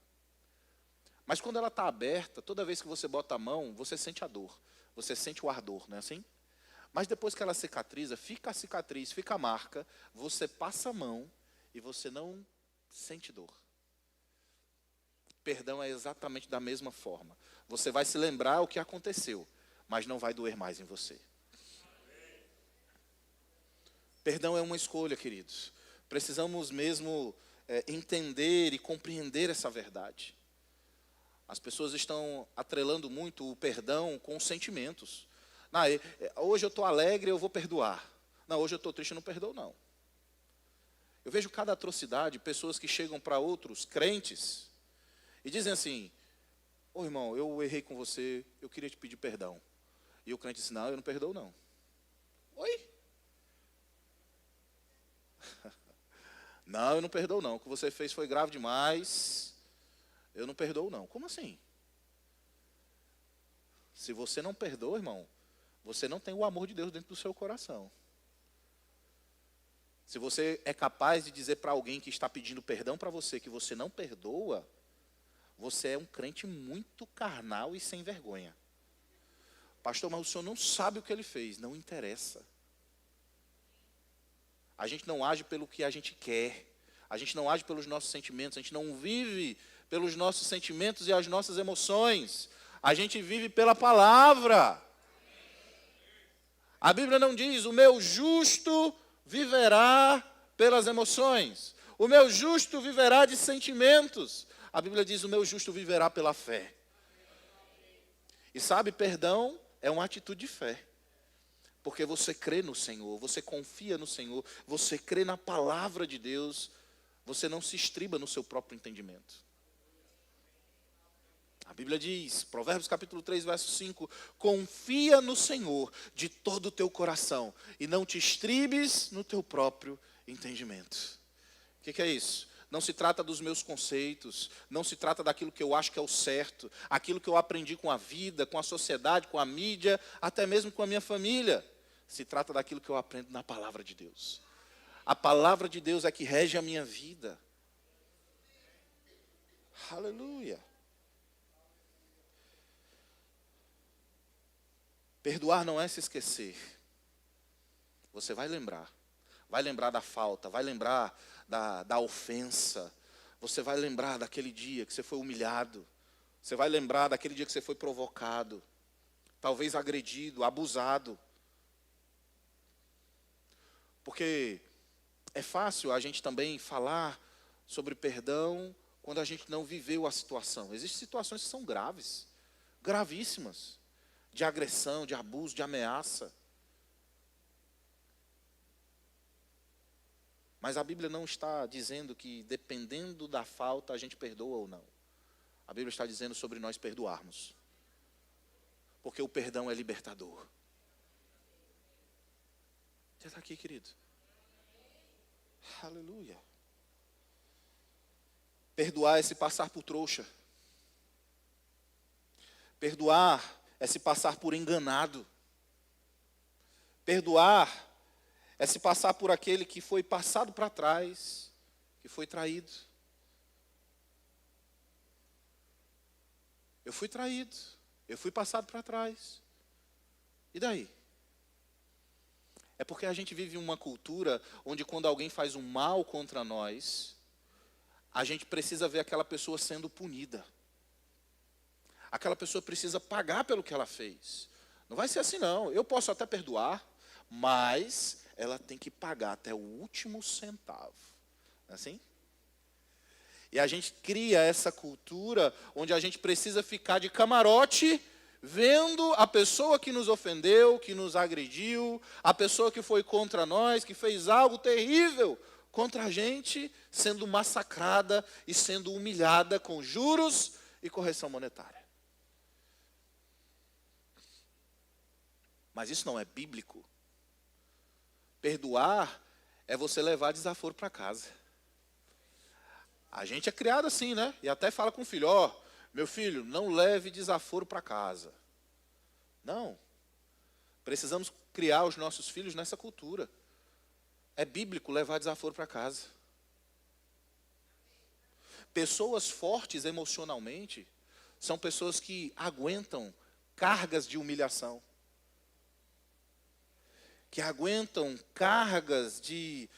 Mas quando ela está aberta, toda vez que você bota a mão, você sente a dor. Você sente o ardor, não é assim? Mas depois que ela cicatriza, fica a cicatriz, fica a marca, você passa a mão e você não sente dor. Perdão é exatamente da mesma forma. Você vai se lembrar o que aconteceu, mas não vai doer mais em você. Perdão é uma escolha, queridos. Precisamos mesmo entender e compreender essa verdade. As pessoas estão atrelando muito o perdão com os sentimentos. Não, hoje eu estou alegre, eu vou perdoar. Não, hoje eu estou triste, eu não perdoo, não. Eu vejo cada atrocidade, pessoas que chegam para outros crentes e dizem assim: ô irmão, eu errei com você, eu queria te pedir perdão. E o crente diz: não, eu não perdoo, não. Oi? Não, eu não perdoo, não. O que você fez foi grave demais. Eu não perdoo, não. Como assim? Se você não perdoa, irmão, você não tem o amor de Deus dentro do seu coração. Se você é capaz de dizer para alguém que está pedindo perdão para você que você não perdoa, você é um crente muito carnal e sem vergonha. Pastor, mas o senhor não sabe o que ele fez. Não interessa. A gente não age pelo que a gente quer. A gente não age pelos nossos sentimentos. A gente não vive pelos nossos sentimentos e as nossas emoções. A gente vive pela palavra. A Bíblia não diz: o meu justo viverá pelas emoções. O meu justo viverá de sentimentos. A Bíblia diz: o meu justo viverá pela fé. E sabe, perdão é uma atitude de fé. Porque você crê no Senhor, você confia no Senhor, você crê na palavra de Deus, você não se estriba no seu próprio entendimento. A Bíblia diz, Provérbios capítulo 3, verso 5, confia no Senhor de todo o teu coração e não te estribes no teu próprio entendimento. O que é isso? Não se trata dos meus conceitos, não se trata daquilo que eu acho que é o certo, aquilo que eu aprendi com a vida, com a sociedade, com a mídia, até mesmo com a minha família. Se trata daquilo que eu aprendo na palavra de Deus. A palavra de Deus é que rege a minha vida. Aleluia. Perdoar não é se esquecer. Você vai lembrar da falta, vai lembrar da ofensa. Você vai lembrar daquele dia que você foi humilhado. Você vai lembrar daquele dia que você foi provocado, talvez agredido, abusado. Porque é fácil a gente também falar sobre perdão quando a gente não viveu a situação. Existem situações que são graves, gravíssimas, de agressão, de abuso, de ameaça. Mas a Bíblia não está dizendo que dependendo da falta a gente perdoa ou não. A Bíblia está dizendo sobre nós perdoarmos. Porque o perdão é libertador. Você está aqui, querido? Aleluia. Perdoar é se passar por trouxa. Perdoar é se passar por enganado. Perdoar é se passar por aquele que foi passado para trás, que foi traído. Eu fui traído, eu fui passado para trás. E daí? É porque a gente vive uma cultura onde quando alguém faz um mal contra nós, a gente precisa ver aquela pessoa sendo punida. Aquela pessoa precisa pagar pelo que ela fez. Não vai ser assim não. Eu posso até perdoar, mas ela tem que pagar até o último centavo. Não é assim? E a gente cria essa cultura onde a gente precisa ficar de camarote, vendo a pessoa que nos ofendeu, que nos agrediu, a pessoa que foi contra nós, que fez algo terrível contra a gente, sendo massacrada e sendo humilhada com juros e correção monetária. Mas isso não é bíblico. Perdoar é você levar desaforo para casa. A gente é criado assim, né? E até fala com o filho, meu filho, não leve desaforo para casa. Não. Precisamos criar os nossos filhos nessa cultura. É bíblico levar desaforo para casa. Pessoas fortes emocionalmente são pessoas que aguentam cargas de humilhação. Que aguentam cargas de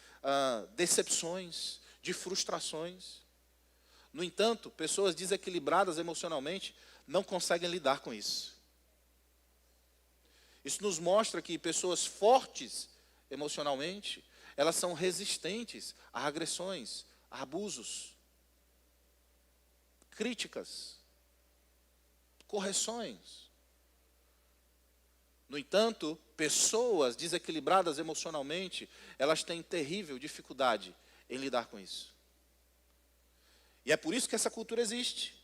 decepções, de frustrações. No entanto, pessoas desequilibradas emocionalmente não conseguem lidar com isso. Isso nos mostra que pessoas fortes emocionalmente, elas são resistentes a agressões, a abusos, críticas, correções. No entanto, pessoas desequilibradas emocionalmente, elas têm terrível dificuldade em lidar com isso. E é por isso que essa cultura existe.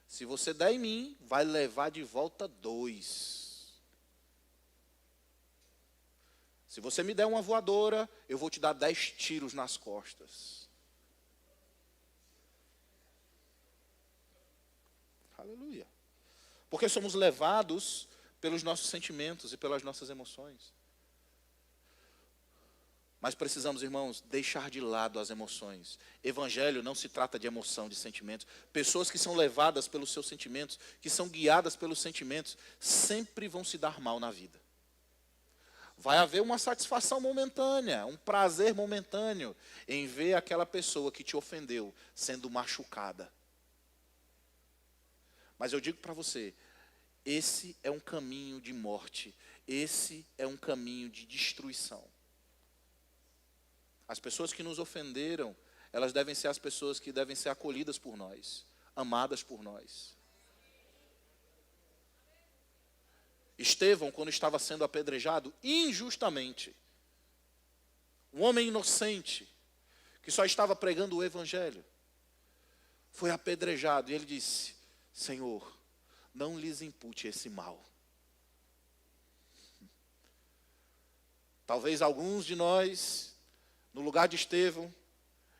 Se você der em mim, vai levar de volta 2. Se você me der uma voadora, eu vou te dar 10 tiros nas costas. Aleluia. Porque somos levados pelos nossos sentimentos e pelas nossas emoções. Mas precisamos, irmãos, deixar de lado as emoções. Evangelho não se trata de emoção, de sentimentos. Pessoas que são levadas pelos seus sentimentos, que são guiadas pelos sentimentos, sempre vão se dar mal na vida. Vai haver uma satisfação momentânea, um prazer momentâneo em ver aquela pessoa que te ofendeu sendo machucada. Mas eu digo para você, esse é um caminho de morte. esse é um caminho de destruição. As pessoas que nos ofenderam, elas devem ser as pessoas que devem ser acolhidas por nós, amadas por nós. Estevão, quando estava sendo apedrejado injustamente, um homem inocente, que só estava pregando o evangelho, foi apedrejado e ele disse: Senhor, não lhes impute esse mal. Talvez alguns de nós, no lugar de Estevão,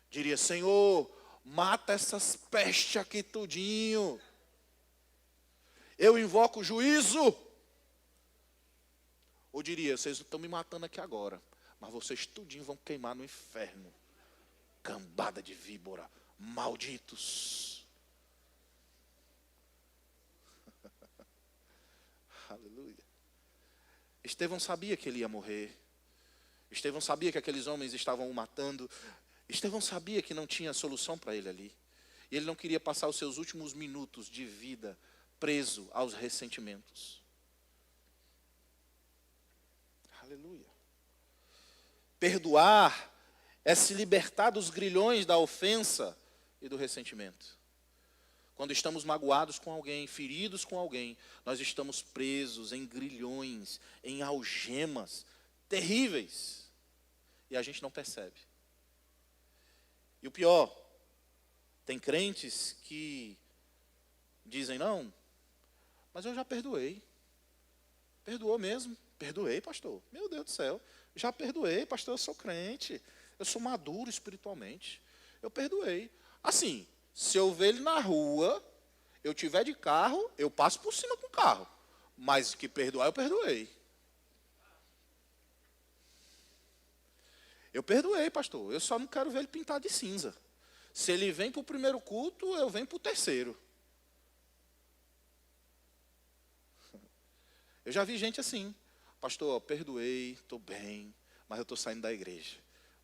diria: Senhor, mata essas pestes aqui tudinho. Eu invoco o juízo. Ou diria: vocês estão me matando aqui agora, mas vocês tudinho vão queimar no inferno. Cambada de víbora, malditos. Aleluia. Estevão sabia que ele ia morrer. Estevão sabia que aqueles homens estavam o matando. Estevão sabia que não tinha solução para ele ali. E ele não queria passar os seus últimos minutos de vida preso aos ressentimentos. Aleluia. Perdoar é se libertar dos grilhões da ofensa e do ressentimento. Quando estamos magoados com alguém, feridos com alguém, nós estamos presos em grilhões, em algemas terríveis. E a gente não percebe. E o pior, tem crentes que dizem: não, mas eu já perdoei. Perdoou mesmo? Perdoei, pastor. Meu Deus do céu. Já perdoei, pastor, eu sou crente. Eu sou maduro espiritualmente. Eu perdoei. Assim, se eu ver ele na rua, eu tiver de carro, eu passo por cima com o carro. Mas que perdoar, eu perdoei. Eu perdoei, pastor. Eu só não quero ver ele pintado de cinza. Se ele vem para o primeiro culto, eu venho para o terceiro. Eu já vi gente assim: pastor, perdoei, estou bem, mas eu estou saindo da igreja.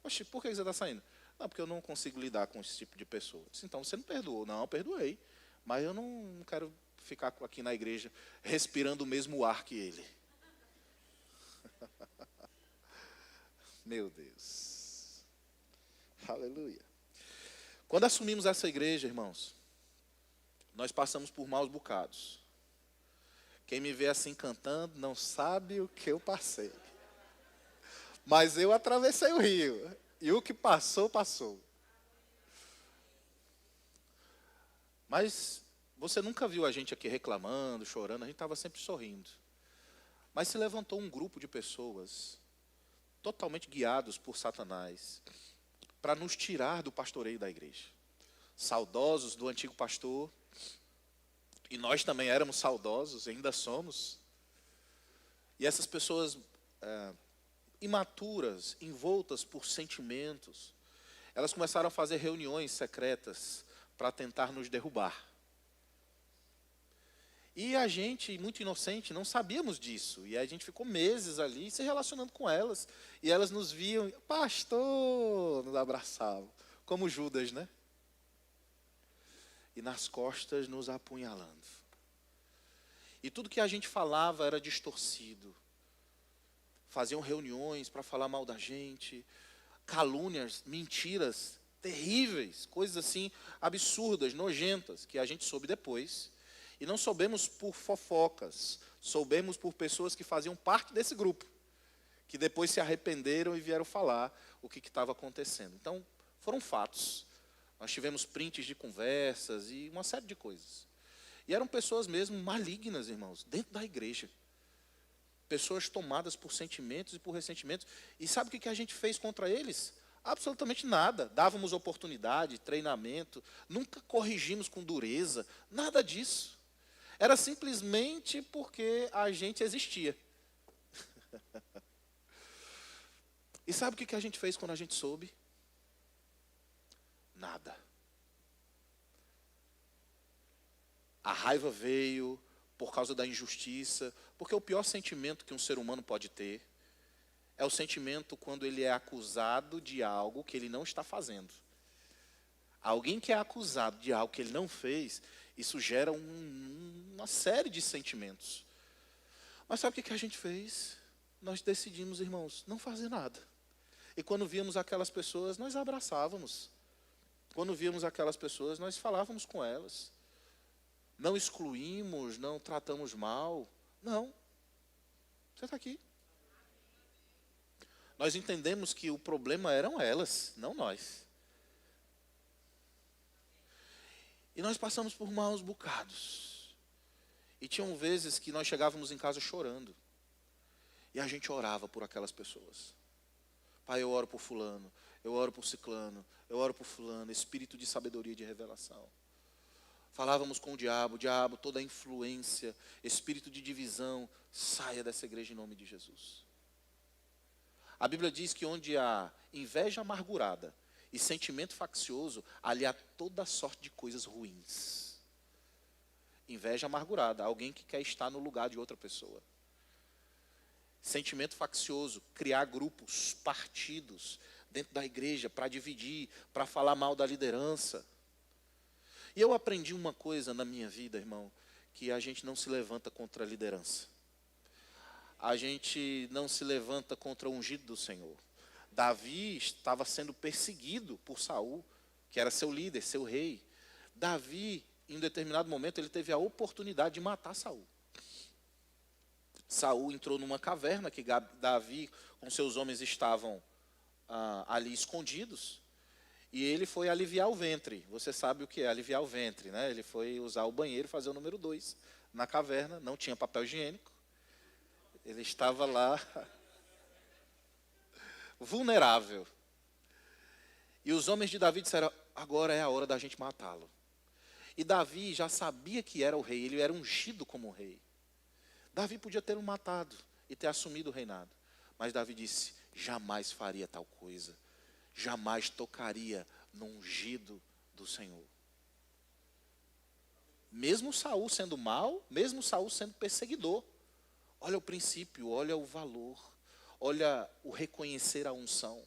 Oxe, por que você está saindo? Não, porque eu não consigo lidar com esse tipo de pessoa. Eu disse: então você não perdoou. Não, eu perdoei, mas eu não quero ficar aqui na igreja respirando o mesmo ar que ele. Meu Deus. Aleluia. Quando assumimos essa igreja, irmãos, nós passamos por maus bocados. Quem me vê assim cantando não sabe o que eu passei. Mas eu atravessei o rio. E o que passou, passou. Mas você nunca viu a gente aqui reclamando, chorando. A gente estava sempre sorrindo. Mas se levantou um grupo de pessoas totalmente guiados por Satanás para nos tirar do pastoreio da igreja. Saudosos do antigo pastor. E nós também éramos saudosos, ainda somos. E essas pessoas imaturas, envoltas por sentimentos, elas começaram a fazer reuniões secretas para tentar nos derrubar. E a gente, muito inocente, não sabíamos disso. E a gente ficou meses ali se relacionando com elas. E elas nos viam: pastor, nos abraçavam. Como Judas, né? E nas costas nos apunhalando. E tudo que a gente falava era distorcido. Faziam reuniões para falar mal da gente. Calúnias, mentiras terríveis, coisas assim absurdas, nojentas, que a gente soube depois. E não soubemos por fofocas, soubemos por pessoas que faziam parte desse grupo, que depois se arrependeram e vieram falar o que estava acontecendo. Então, foram fatos. Nós tivemos prints de conversas e uma série de coisas. E eram pessoas mesmo malignas, irmãos, dentro da igreja. Pessoas tomadas por sentimentos e por ressentimentos. E sabe o que a gente fez contra eles? Absolutamente nada. Dávamos oportunidade, treinamento, nunca corrigimos com dureza, nada disso. Era simplesmente porque a gente existia. E sabe o que a gente fez quando a gente soube? Nada. A raiva veio por causa da injustiça, porque o pior sentimento que um ser humano pode ter é o sentimento quando ele é acusado de algo que ele não está fazendo. Alguém que é acusado de algo que ele não fez, isso gera uma série de sentimentos. Mas sabe o que a gente fez? Nós decidimos, irmãos, não fazer nada. E quando víamos aquelas pessoas, nós abraçávamos. Quando víamos aquelas pessoas, nós falávamos com elas. Não excluímos, não tratamos mal. Não. Você está aqui. Nós entendemos que o problema eram elas, não nós. E nós passamos por maus bocados. E tinham vezes que nós chegávamos em casa chorando. E a gente orava por aquelas pessoas. Pai, eu oro por fulano, eu oro por ciclano, eu oro por fulano, espírito de sabedoria e de revelação. Falávamos com o diabo, toda a influência, espírito de divisão, saia dessa igreja em nome de Jesus. A Bíblia diz que onde há inveja amargurada e sentimento faccioso, ali há toda sorte de coisas ruins. Inveja amargurada, alguém que quer estar no lugar de outra pessoa. Sentimento faccioso, criar grupos, partidos dentro da igreja para dividir, para falar mal da liderança. E eu aprendi uma coisa na minha vida, irmão, que a gente não se levanta contra a liderança. A gente não se levanta contra o ungido do Senhor. Davi estava sendo perseguido por Saul, que era seu líder, seu rei. Davi, em um determinado momento, ele teve a oportunidade de matar Saul. Saul entrou numa caverna que Davi com seus homens estavam ali escondidos. E ele foi aliviar o ventre. Você sabe o que é aliviar o ventre, né? Ele foi usar o banheiro, fazer o número 2 na caverna. Não tinha papel higiênico. Ele estava lá vulnerável. E os homens de Davi disseram, agora é a hora da gente matá-lo. E Davi já sabia que era o rei, ele era ungido como rei. Davi podia tê-lo matado e ter assumido o reinado. Mas Davi disse, jamais faria tal coisa. Jamais tocaria no ungido do Senhor. Mesmo Saul sendo mau, mesmo Saul sendo perseguidor. Olha o princípio, olha o valor, olha o reconhecer a unção.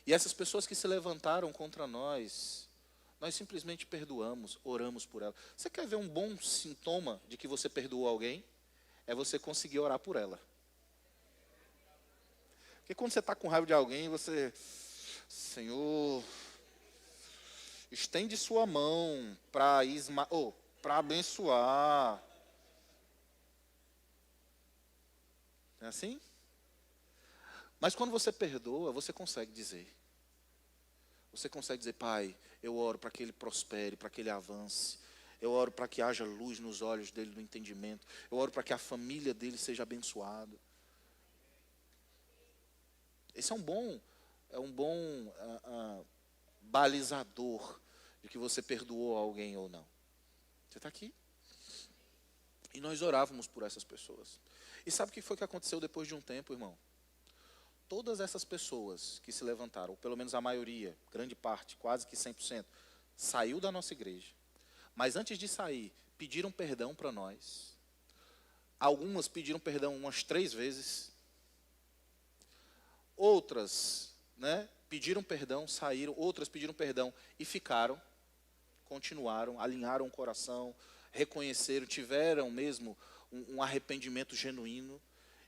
E essas pessoas que se levantaram contra nós simplesmente perdoamos, oramos por elas. Você quer ver um bom sintoma de que você perdoou alguém? É você conseguir orar por ela. Porque quando você está com raiva de alguém, você, Senhor, estende sua mão para abençoar. É assim? Mas quando você perdoa, você consegue dizer. Você consegue dizer, Pai, eu oro para que ele prospere, para que ele avance. Eu oro para que haja luz nos olhos dele, no entendimento. Eu oro para que a família dele seja abençoada. Esse é um bom balizador de que você perdoou alguém ou não. Você está aqui? E nós orávamos por essas pessoas. E sabe o que foi que aconteceu depois de um tempo, irmão? Todas essas pessoas que se levantaram, ou pelo menos a maioria, grande parte, quase que 100%, saiu da nossa igreja. Mas antes de sair, pediram perdão para nós. Algumas pediram perdão umas 3 vezes. Outras, pediram perdão, saíram. Outras pediram perdão e ficaram. Continuaram, alinharam o coração, reconheceram, tiveram mesmo um arrependimento genuíno.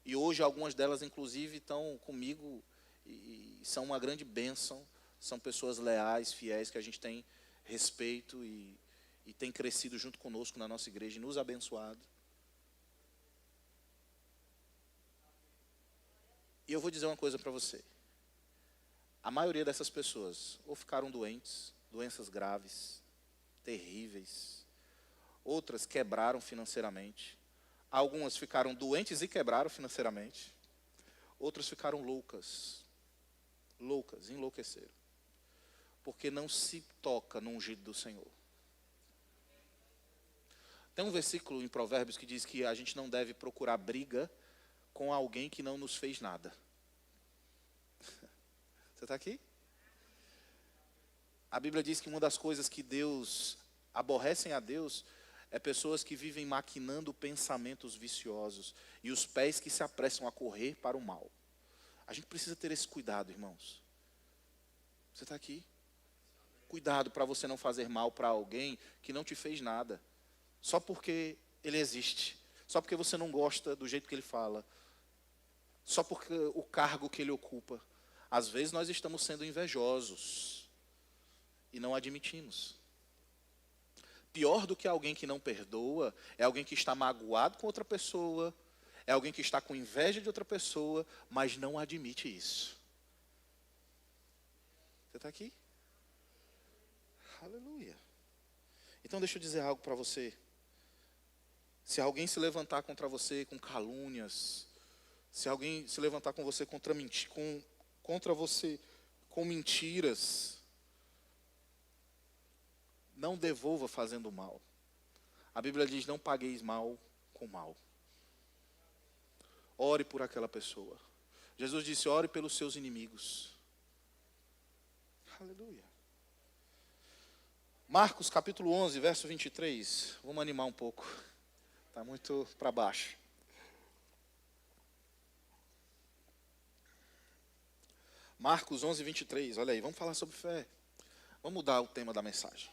E hoje algumas delas, inclusive, estão comigo e são uma grande bênção. São pessoas leais, fiéis, que a gente tem respeito e tem crescido junto conosco na nossa igreja e nos abençoado. E eu vou dizer uma coisa para você. A maioria dessas pessoas ou ficaram doentes, doenças graves, terríveis. Outras quebraram financeiramente. Algumas ficaram doentes e quebraram financeiramente. Outras ficaram loucas. Loucas, enlouqueceram. Porque não se toca no ungido do Senhor. Tem um versículo em Provérbios que diz que a gente não deve procurar briga com alguém que não nos fez nada. Você está aqui? A Bíblia diz que uma das coisas que Deus aborrecem a Deus é pessoas que vivem maquinando pensamentos viciosos e os pés que se apressam a correr para o mal. A gente precisa ter esse cuidado, irmãos. Você está aqui? Cuidado para você não fazer mal para alguém que não te fez nada. Só porque ele existe. só porque você não gosta do jeito que ele fala, só porque o cargo que ele ocupa. Às vezes nós estamos sendo invejosos e não admitimos. Pior do que alguém que não perdoa é alguém que está magoado com outra pessoa, é alguém que está com inveja de outra pessoa, mas não admite isso. Você está aqui? Aleluia. Então deixa eu dizer algo para você. Se alguém se levantar contra você com calúnias, se alguém se levantar com você contra você com mentiras, não devolva fazendo mal. A Bíblia diz, não pagueis mal com mal. Ore por aquela pessoa. Jesus disse, ore pelos seus inimigos. Aleluia. Marcos capítulo 11, verso 23. Vamos animar um pouco. Está muito para baixo. Marcos 11, 23. Olha aí, vamos falar sobre fé. Vamos mudar o tema da mensagem.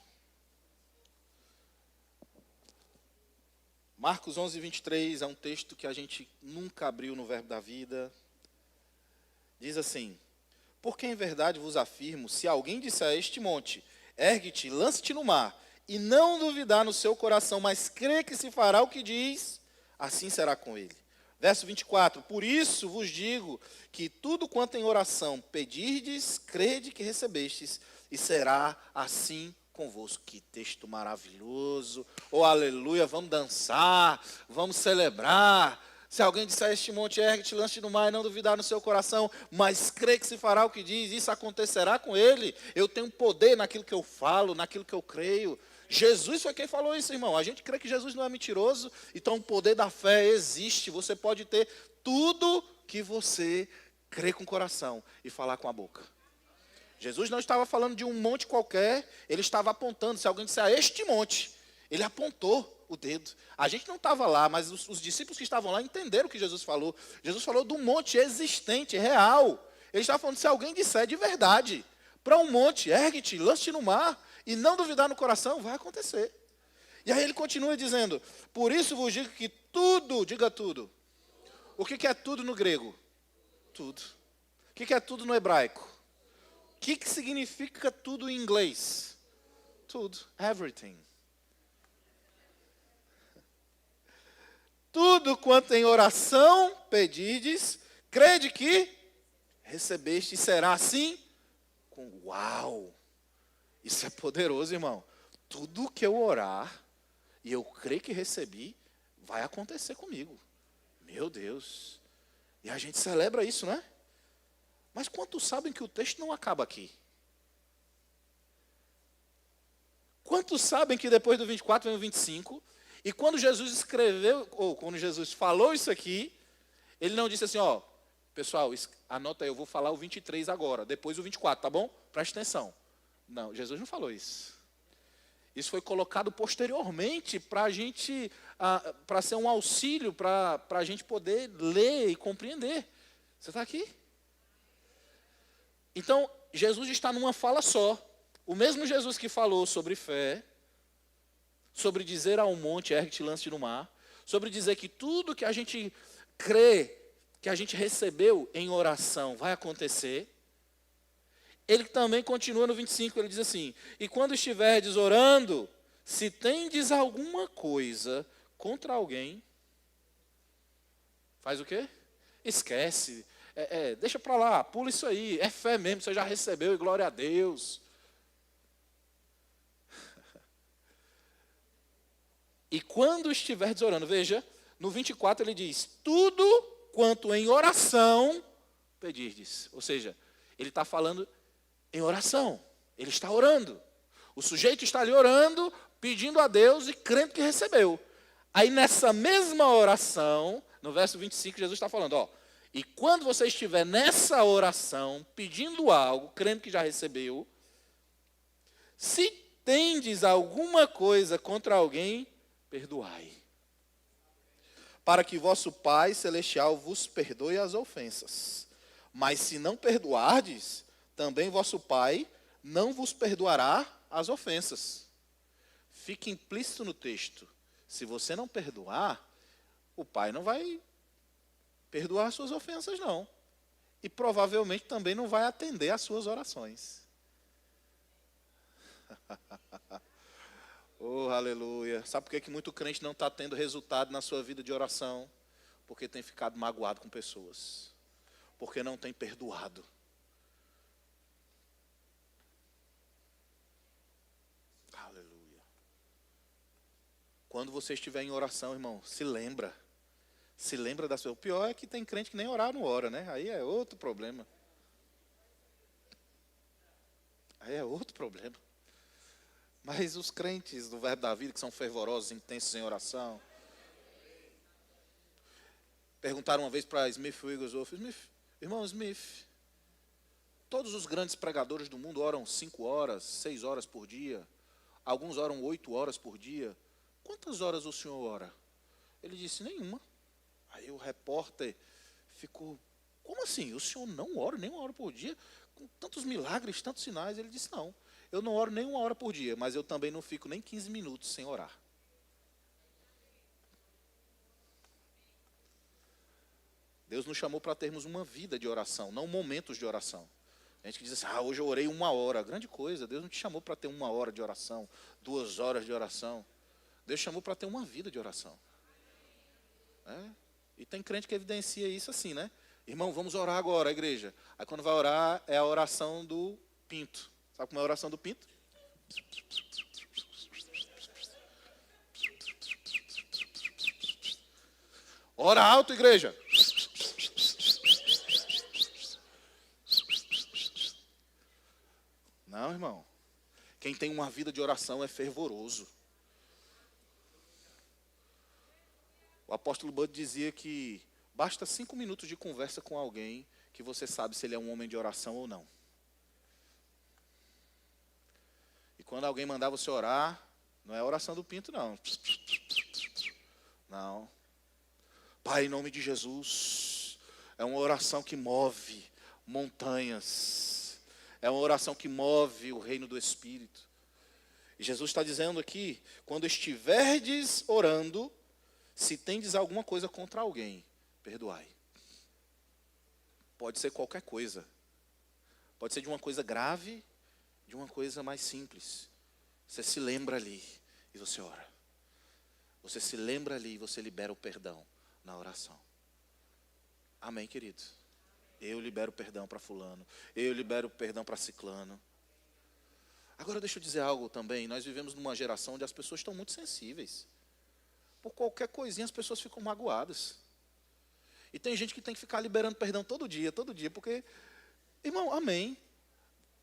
Marcos 11, 23 é um texto que a gente nunca abriu no Verbo da Vida. Diz assim, porque em verdade vos afirmo, se alguém disser a este monte, ergue-te, lance-te no mar, e não duvidar no seu coração, mas crê que se fará o que diz, assim será com ele. Verso 24, por isso vos digo que tudo quanto em oração pedirdes, crede que recebestes, e será assim convosco. Que texto maravilhoso. Oh, aleluia, vamos dançar, vamos celebrar. Se alguém disser a este monte, ergue-te, lance-te no mar e não duvidar no seu coração, mas crê que se fará o que diz, isso acontecerá com ele. Eu tenho poder naquilo que eu falo, naquilo que eu creio. Jesus foi quem falou isso, irmão. A gente crê que Jesus não é mentiroso, então o poder da fé existe. Você pode ter tudo que você crê com o coração e falar com a boca. Jesus não estava falando de um monte qualquer, ele estava apontando. Se alguém disser a este monte, ele apontou o dedo. A gente não estava lá, mas os discípulos que estavam lá entenderam o que Jesus falou. Jesus falou de um monte existente, real. Ele estava falando, se alguém disser de verdade, para um monte, ergue-te, lance-te no mar, e não duvidar no coração, vai acontecer. E aí ele continua dizendo, por isso vos digo que tudo, diga tudo. O que é tudo no grego? Tudo. O que é tudo no hebraico? O que significa tudo em inglês? Tudo. Everything. Tudo quanto em oração pedirdes, crede que recebeste, será assim? Uau! Isso é poderoso, irmão. Tudo que eu orar e eu creio que recebi, vai acontecer comigo. Meu Deus. E a gente celebra isso, né? Mas quantos sabem que o texto não acaba aqui? Quantos sabem que depois do 24 vem o 25? E quando Jesus escreveu, ou quando Jesus falou isso aqui, ele não disse assim, ó, pessoal, anota aí, eu vou falar o 23 agora, depois o 24, tá bom? Preste atenção. Não, Jesus não falou isso. Isso foi colocado posteriormente para a gente, para ser um auxílio, para a gente poder ler e compreender. Você está aqui? Então, Jesus está numa fala só. O mesmo Jesus que falou sobre fé, sobre dizer a um monte, ergue-te, lance-te no mar, sobre dizer que tudo que a gente crê, que a gente recebeu em oração vai acontecer. Ele também continua no 25, ele diz assim, e quando estiverdes orando, se tendes alguma coisa contra alguém, faz o quê? Esquece, deixa para lá, pula isso aí, é fé mesmo, você já recebeu e glória a Deus. E quando estiverdes orando, veja, no 24 ele diz, tudo quanto em oração pedirdes. Ou seja, ele está falando em oração, ele está orando. O sujeito está ali orando, pedindo a Deus e crendo que recebeu. Aí nessa mesma oração, no verso 25, Jesus está falando, ó, e quando você estiver nessa oração, pedindo algo, crendo que já recebeu, se tendes alguma coisa contra alguém, perdoai. Para que vosso Pai Celestial vos perdoe as ofensas. Mas se não perdoardes, também vosso Pai não vos perdoará as ofensas. Fica implícito no texto. Se você não perdoar, o Pai não vai perdoar as suas ofensas, não. E provavelmente também não vai atender às suas orações. Oh, aleluia. Sabe por que muito crente não está tendo resultado na sua vida de oração? Porque tem ficado magoado com pessoas. Porque não tem perdoado. Aleluia. Quando você estiver em oração, irmão, se lembra. Se lembra da sua... O pior é que tem crente que nem orar não ora, né? Aí é outro problema. Aí é outro problema. Mas os crentes do Verbo da Vida, que são fervorosos, intensos em oração, perguntaram uma vez para Smith Wigglesworth: irmão Smith, todos os grandes pregadores do mundo oram 5 horas, 6 horas por dia. Alguns oram 8 horas por dia. Quantas horas o senhor ora? Ele disse: nenhuma. Aí o repórter ficou: como assim? O senhor não ora nem 1 hora por dia? Com tantos milagres, tantos sinais. Ele disse: não, eu não oro nem 1 hora por dia, mas eu também não fico nem 15 minutos sem orar. Deus nos chamou para termos uma vida de oração, não momentos de oração. A gente que diz assim: hoje eu orei 1 hora. Grande coisa, Deus não te chamou para ter 1 hora de oração, 2 horas de oração. Deus chamou para ter uma vida de oração. E tem crente que evidencia isso assim, né? Irmão, vamos orar agora, a igreja. Aí quando vai orar, é a oração do pinto. Sabe como é a oração do pinto? Ora alto, igreja. Não, irmão. Quem tem uma vida de oração é fervoroso. O apóstolo Bud dizia que basta 5 minutos de conversa com alguém que você sabe se ele é um homem de oração ou não. E quando alguém mandar você orar, não é a oração do pinto, não. Não. Pai, em nome de Jesus, é uma oração que move montanhas. É uma oração que move o reino do Espírito. E Jesus está dizendo aqui: quando estiverdes orando, se tendes alguma coisa contra alguém, perdoai. Pode ser qualquer coisa. Pode ser de uma coisa grave, de uma coisa mais simples. Você se lembra ali e você ora. Você se lembra ali e você libera o perdão na oração. Amém, querido? Eu libero perdão para fulano. Eu libero perdão para ciclano. Agora deixa eu dizer algo também. Nós vivemos numa geração onde as pessoas estão muito sensíveis. Por qualquer coisinha as pessoas ficam magoadas. E tem gente que tem que ficar liberando perdão todo dia, porque, irmão, amém.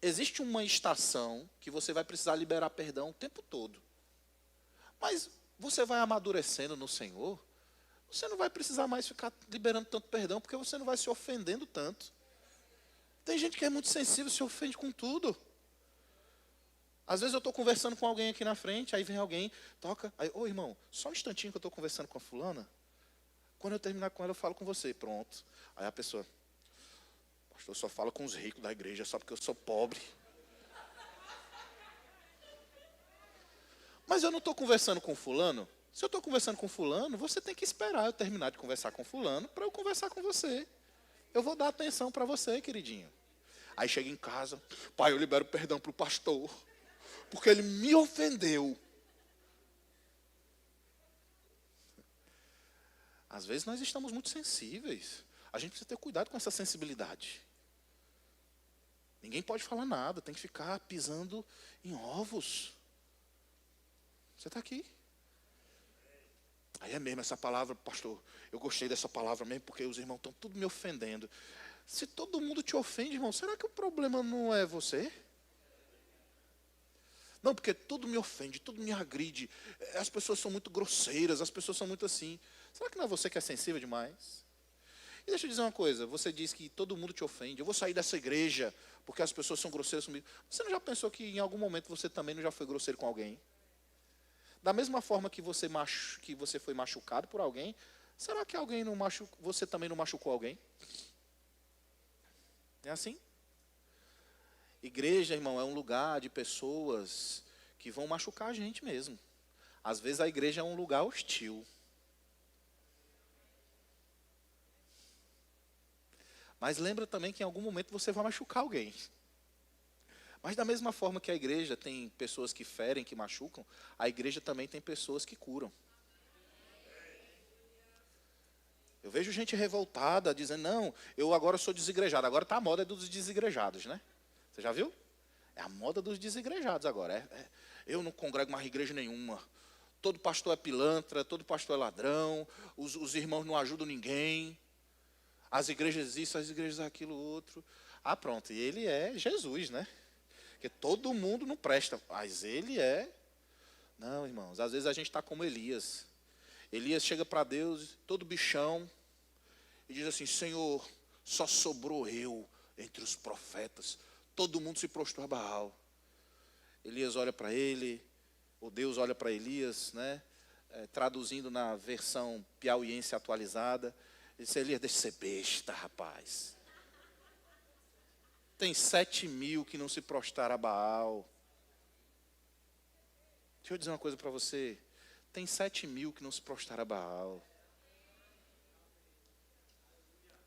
Existe uma estação que você vai precisar liberar perdão o tempo todo. Mas você vai amadurecendo no Senhor, você não vai precisar mais ficar liberando tanto perdão, porque você não vai se ofendendo tanto. Tem gente que é muito sensível, se ofende com tudo. Às vezes eu estou conversando com alguém aqui na frente, aí vem alguém, toca, aí, ô irmão, só um instantinho que eu estou conversando com a fulana. Quando eu terminar com ela, eu falo com você, pronto. Aí a pessoa: pastor, eu só falo com os ricos da igreja, só porque eu sou pobre. Mas eu não estou conversando com fulano. Se eu estou conversando com fulano, você tem que esperar eu terminar de conversar com fulano para eu conversar com você. Eu vou dar atenção para você, queridinho. Aí chega em casa: pai, eu libero perdão para o pastor, porque ele me ofendeu. Às vezes nós estamos muito sensíveis. A gente precisa ter cuidado com essa sensibilidade. Ninguém pode falar nada, tem que ficar pisando em ovos. Você está aqui. Aí é mesmo essa palavra, pastor, eu gostei dessa palavra mesmo, porque os irmãos estão tudo me ofendendo. Se todo mundo te ofende, irmão, será que o problema não é você? Não, porque tudo me ofende, tudo me agride. As pessoas são muito grosseiras, as pessoas são muito assim. Será que não é você que é sensível demais? E deixa eu dizer uma coisa, você diz que todo mundo te ofende. Eu vou sair dessa igreja porque as pessoas são grosseiras comigo. Você não já pensou que em algum momento você também não já foi grosseiro com alguém? Da mesma forma que você foi machucado por alguém, será que alguém não você também não machucou alguém? É assim? Igreja, irmão, é um lugar de pessoas que vão machucar a gente mesmo. Às vezes a igreja é um lugar hostil. Mas lembra também que em algum momento você vai machucar alguém. Mas da mesma forma que a igreja tem pessoas que ferem, que machucam, a igreja também tem pessoas que curam. Eu vejo gente revoltada, dizendo, não, eu agora sou desigrejado. Agora está a moda dos desigrejados, né? Você já viu? É a moda dos desigrejados agora. Eu não congrego mais igreja nenhuma. Todo pastor é pilantra, todo pastor é ladrão, os irmãos não ajudam ninguém. As igrejas isso, as igrejas aquilo, outro. Ah, pronto, e ele é Jesus, né? Porque todo mundo não presta, mas ele é. Não, irmãos, às vezes a gente está como Elias. Elias chega para Deus, todo bichão, e diz assim, Senhor, só sobrou eu entre os profetas. Todo mundo se prostrou a Baal. Elias olha para ele, ou Deus olha para Elias, né? Traduzindo na versão piauiense atualizada, ele disse, Elias, deixa de ser besta, rapaz. Tem 7.000 que não se prostraram a Baal. Deixa eu dizer uma coisa para você. Tem 7.000 que não se prostraram a Baal.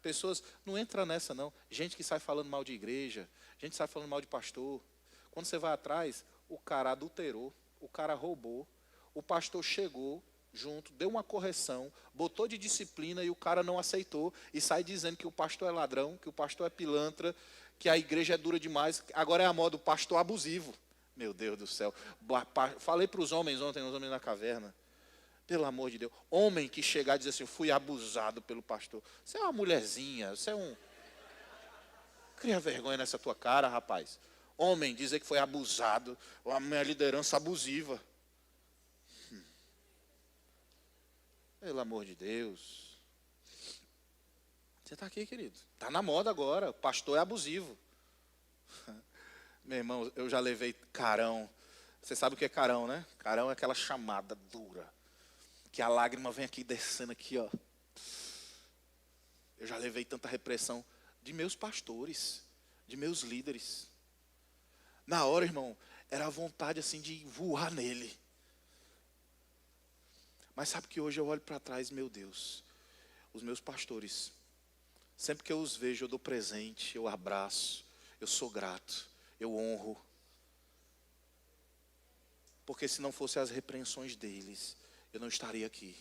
Pessoas, não entra nessa não. Gente que sai falando mal de igreja, gente que sai falando mal de pastor. Quando você vai atrás, o cara adulterou, o cara roubou, o pastor chegou junto, deu uma correção, botou de disciplina e o cara não aceitou e sai dizendo que o pastor é ladrão, que o pastor é pilantra, que a igreja é dura demais. Agora é a moda do pastor abusivo. Meu Deus do céu. Falei para os homens ontem, os homens na caverna. Pelo amor de Deus. Homem que chegar e dizer assim, fui abusado pelo pastor. Você é uma mulherzinha, você é um... Cria vergonha nessa tua cara, rapaz. Homem dizer que foi abusado, a minha liderança abusiva. Pelo amor de Deus. Você está aqui, querido. Está na moda agora, o pastor é abusivo. Meu irmão, eu já levei carão. Você sabe o que é carão, né? Carão é aquela chamada dura. Que a lágrima vem aqui descendo aqui, ó. Eu já levei tanta repressão de meus pastores, de meus líderes. Na hora, irmão, era a vontade assim de voar nele. Mas sabe que hoje eu olho para trás, meu Deus, os meus pastores, sempre que eu os vejo, eu dou presente, eu abraço, eu sou grato, eu honro. Porque se não fossem as repreensões deles, eu não estaria aqui.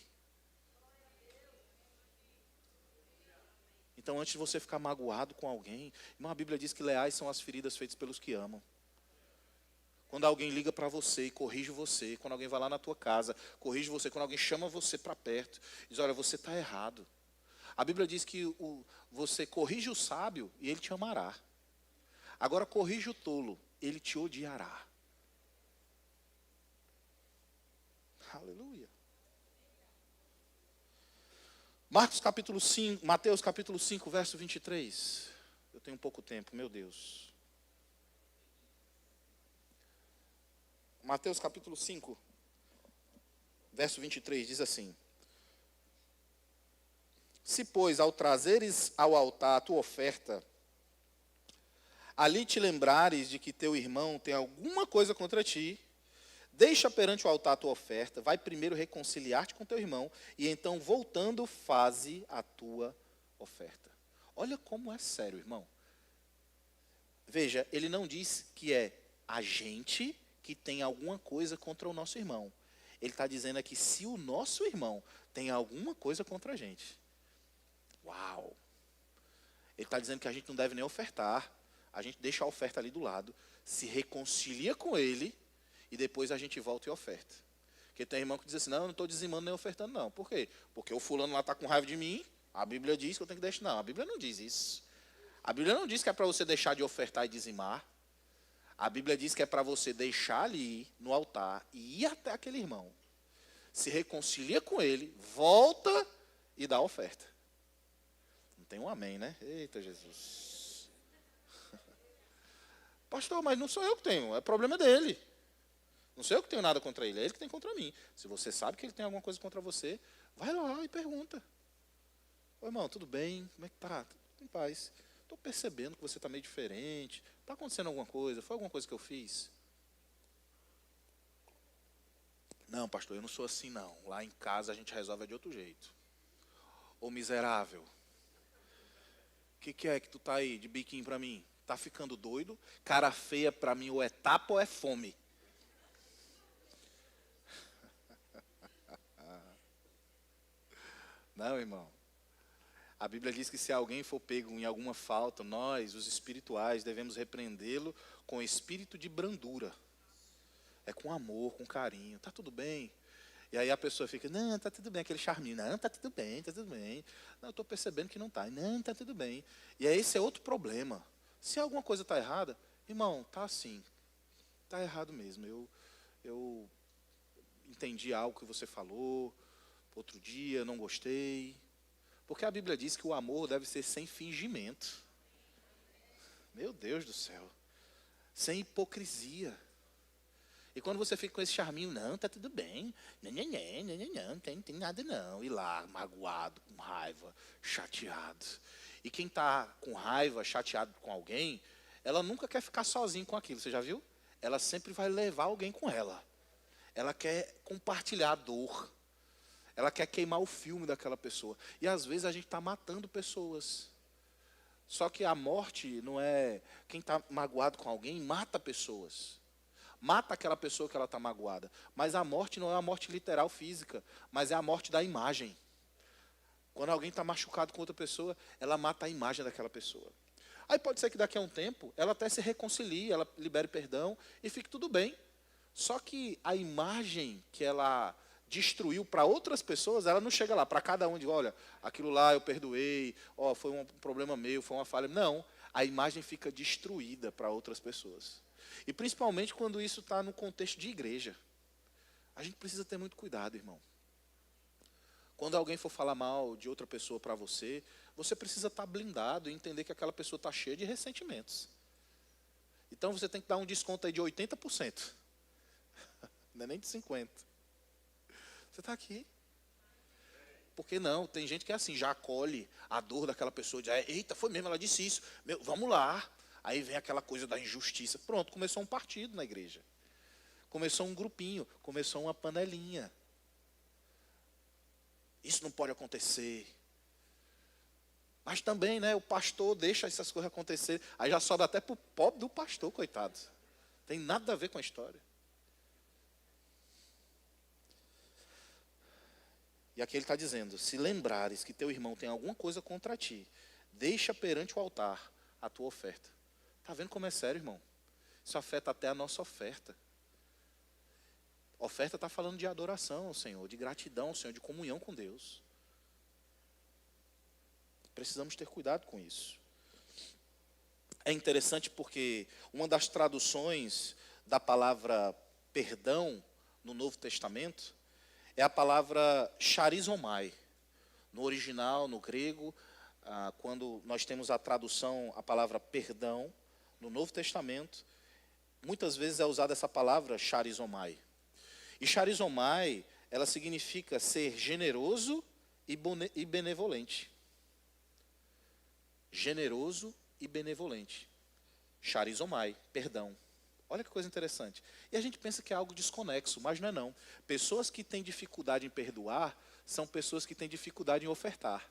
Então, antes de você ficar magoado com alguém, irmão, a Bíblia diz que leais são as feridas feitas pelos que amam. Quando alguém liga para você e corrige você, quando alguém vai lá na tua casa, corrige você, quando alguém chama você para perto, diz, olha, você está errado. A Bíblia diz que você corrige o sábio e ele te amará. Agora corrige o tolo, ele te odiará. Aleluia. Mateus capítulo 5, verso 23. Eu tenho pouco tempo, meu Deus. Mateus capítulo 5, verso 23, diz assim. Se, pois, ao trazeres ao altar a tua oferta, ali te lembrares de que teu irmão tem alguma coisa contra ti, deixa perante o altar a tua oferta, vai primeiro reconciliar-te com teu irmão, e então, voltando, faze a tua oferta. Olha como é sério, irmão. Veja, ele não diz que é a gente que tem alguma coisa contra o nosso irmão. Ele está dizendo aqui, se o nosso irmão tem alguma coisa contra a gente. Uau! Ele está dizendo que a gente não deve nem ofertar. A gente deixa a oferta ali do lado, se reconcilia com ele, e depois a gente volta e oferta. Porque tem irmão que diz assim, não, eu não estou dizimando nem ofertando não. Por quê? Porque o fulano lá está com raiva de mim, a Bíblia diz que eu tenho que deixar. Não, a Bíblia não diz isso. A Bíblia não diz que é para você deixar de ofertar e dizimar. A Bíblia diz que é para você deixar ali no altar e ir até aquele irmão. Se reconcilia com ele, volta e dá a oferta. Não tem um amém, né? Eita, Jesus. Pastor, mas não sou eu que tenho, é problema dele. Não sou eu que tenho nada contra ele, é ele que tem contra mim. Se você sabe que ele tem alguma coisa contra você, vai lá e pergunta. Ô irmão, tudo bem? Como é que tá? Tudo em paz. Estou percebendo que você está meio diferente. Está acontecendo alguma coisa? Foi alguma coisa que eu fiz? Não, pastor, eu não sou assim não. Lá em casa a gente resolve de outro jeito. Ô miserável. que é que tu tá aí de biquinho para mim? Tá ficando doido? Cara feia para mim ou é tapa ou é fome? Não, irmão. A Bíblia diz que se alguém for pego em alguma falta, nós, os espirituais, devemos repreendê-lo com espírito de brandura. É com amor, com carinho. Tá tudo bem? E aí a pessoa fica, não, tá tudo bem, aquele charminho. Não, tá tudo bem, tá tudo bem. Não, eu estou percebendo que não tá. Não, tá tudo bem. E aí esse é outro problema. Se alguma coisa está errada, irmão, tá assim. Tá errado mesmo. Eu entendi algo que você falou, outro dia, não gostei. Porque a Bíblia diz que o amor deve ser sem fingimento. Meu Deus do céu. Sem hipocrisia. E quando você fica com esse charminho, não, tá tudo bem. Não tem nada não. E lá, magoado, com raiva, chateado. E quem está com raiva, chateado com alguém, ela nunca quer ficar sozinha com aquilo, você já viu? Ela sempre vai levar alguém com ela. Ela quer compartilhar a dor. Ela quer queimar o filme daquela pessoa. E às vezes a gente está matando pessoas. Só que a morte não é... Quem está magoado com alguém, mata pessoas. Mata aquela pessoa que ela está magoada. Mas a morte não é a morte literal física, mas é a morte da imagem. Quando alguém está machucado com outra pessoa, ela mata a imagem daquela pessoa. Aí pode ser que daqui a um tempo, ela até se reconcilie, ela libere perdão e fique tudo bem. Só que a imagem que ela destruiu para outras pessoas, ela não chega lá para cada um e diz, olha, aquilo lá eu perdoei, ó, foi um problema meu, foi uma falha. Não, a imagem fica destruída para outras pessoas. E principalmente quando isso está no contexto de igreja. A gente precisa ter muito cuidado, irmão. Quando alguém for falar mal de outra pessoa para você, você precisa estar blindado e entender que aquela pessoa está cheia de ressentimentos. Então você tem que dar um desconto aí de 80%. Não é nem de 50%. Você está aqui. Porque não, tem gente que é assim, já acolhe a dor daquela pessoa, diz, eita, foi mesmo, ela disse isso, vamos lá. Aí vem aquela coisa da injustiça. Pronto, começou um partido na igreja. Começou um grupinho, começou uma panelinha. Isso não pode acontecer. Mas também, né, o pastor deixa essas coisas acontecer. Aí já sobe até para o pobre do pastor, coitado. Tem nada a ver com a história. E aqui ele está dizendo, se lembrares que teu irmão tem alguma coisa contra ti, deixa perante o altar a tua oferta. Está vendo como é sério, irmão? Isso afeta até a nossa oferta. Oferta está falando de adoração ao Senhor, de gratidão ao Senhor, de comunhão com Deus. Precisamos ter cuidado com isso. É interessante porque uma das traduções da palavra perdão no Novo Testamento é a palavra charizomai. No original, no grego, quando nós temos a tradução, a palavra perdão, no Novo Testamento, muitas vezes é usada essa palavra charizomai. E charizomai, ela significa ser generoso e benevolente. Generoso e benevolente. Charizomai, perdão. Olha que coisa interessante. E a gente pensa que é algo desconexo, mas não é não. Pessoas que têm dificuldade em perdoar são pessoas que têm dificuldade em ofertar.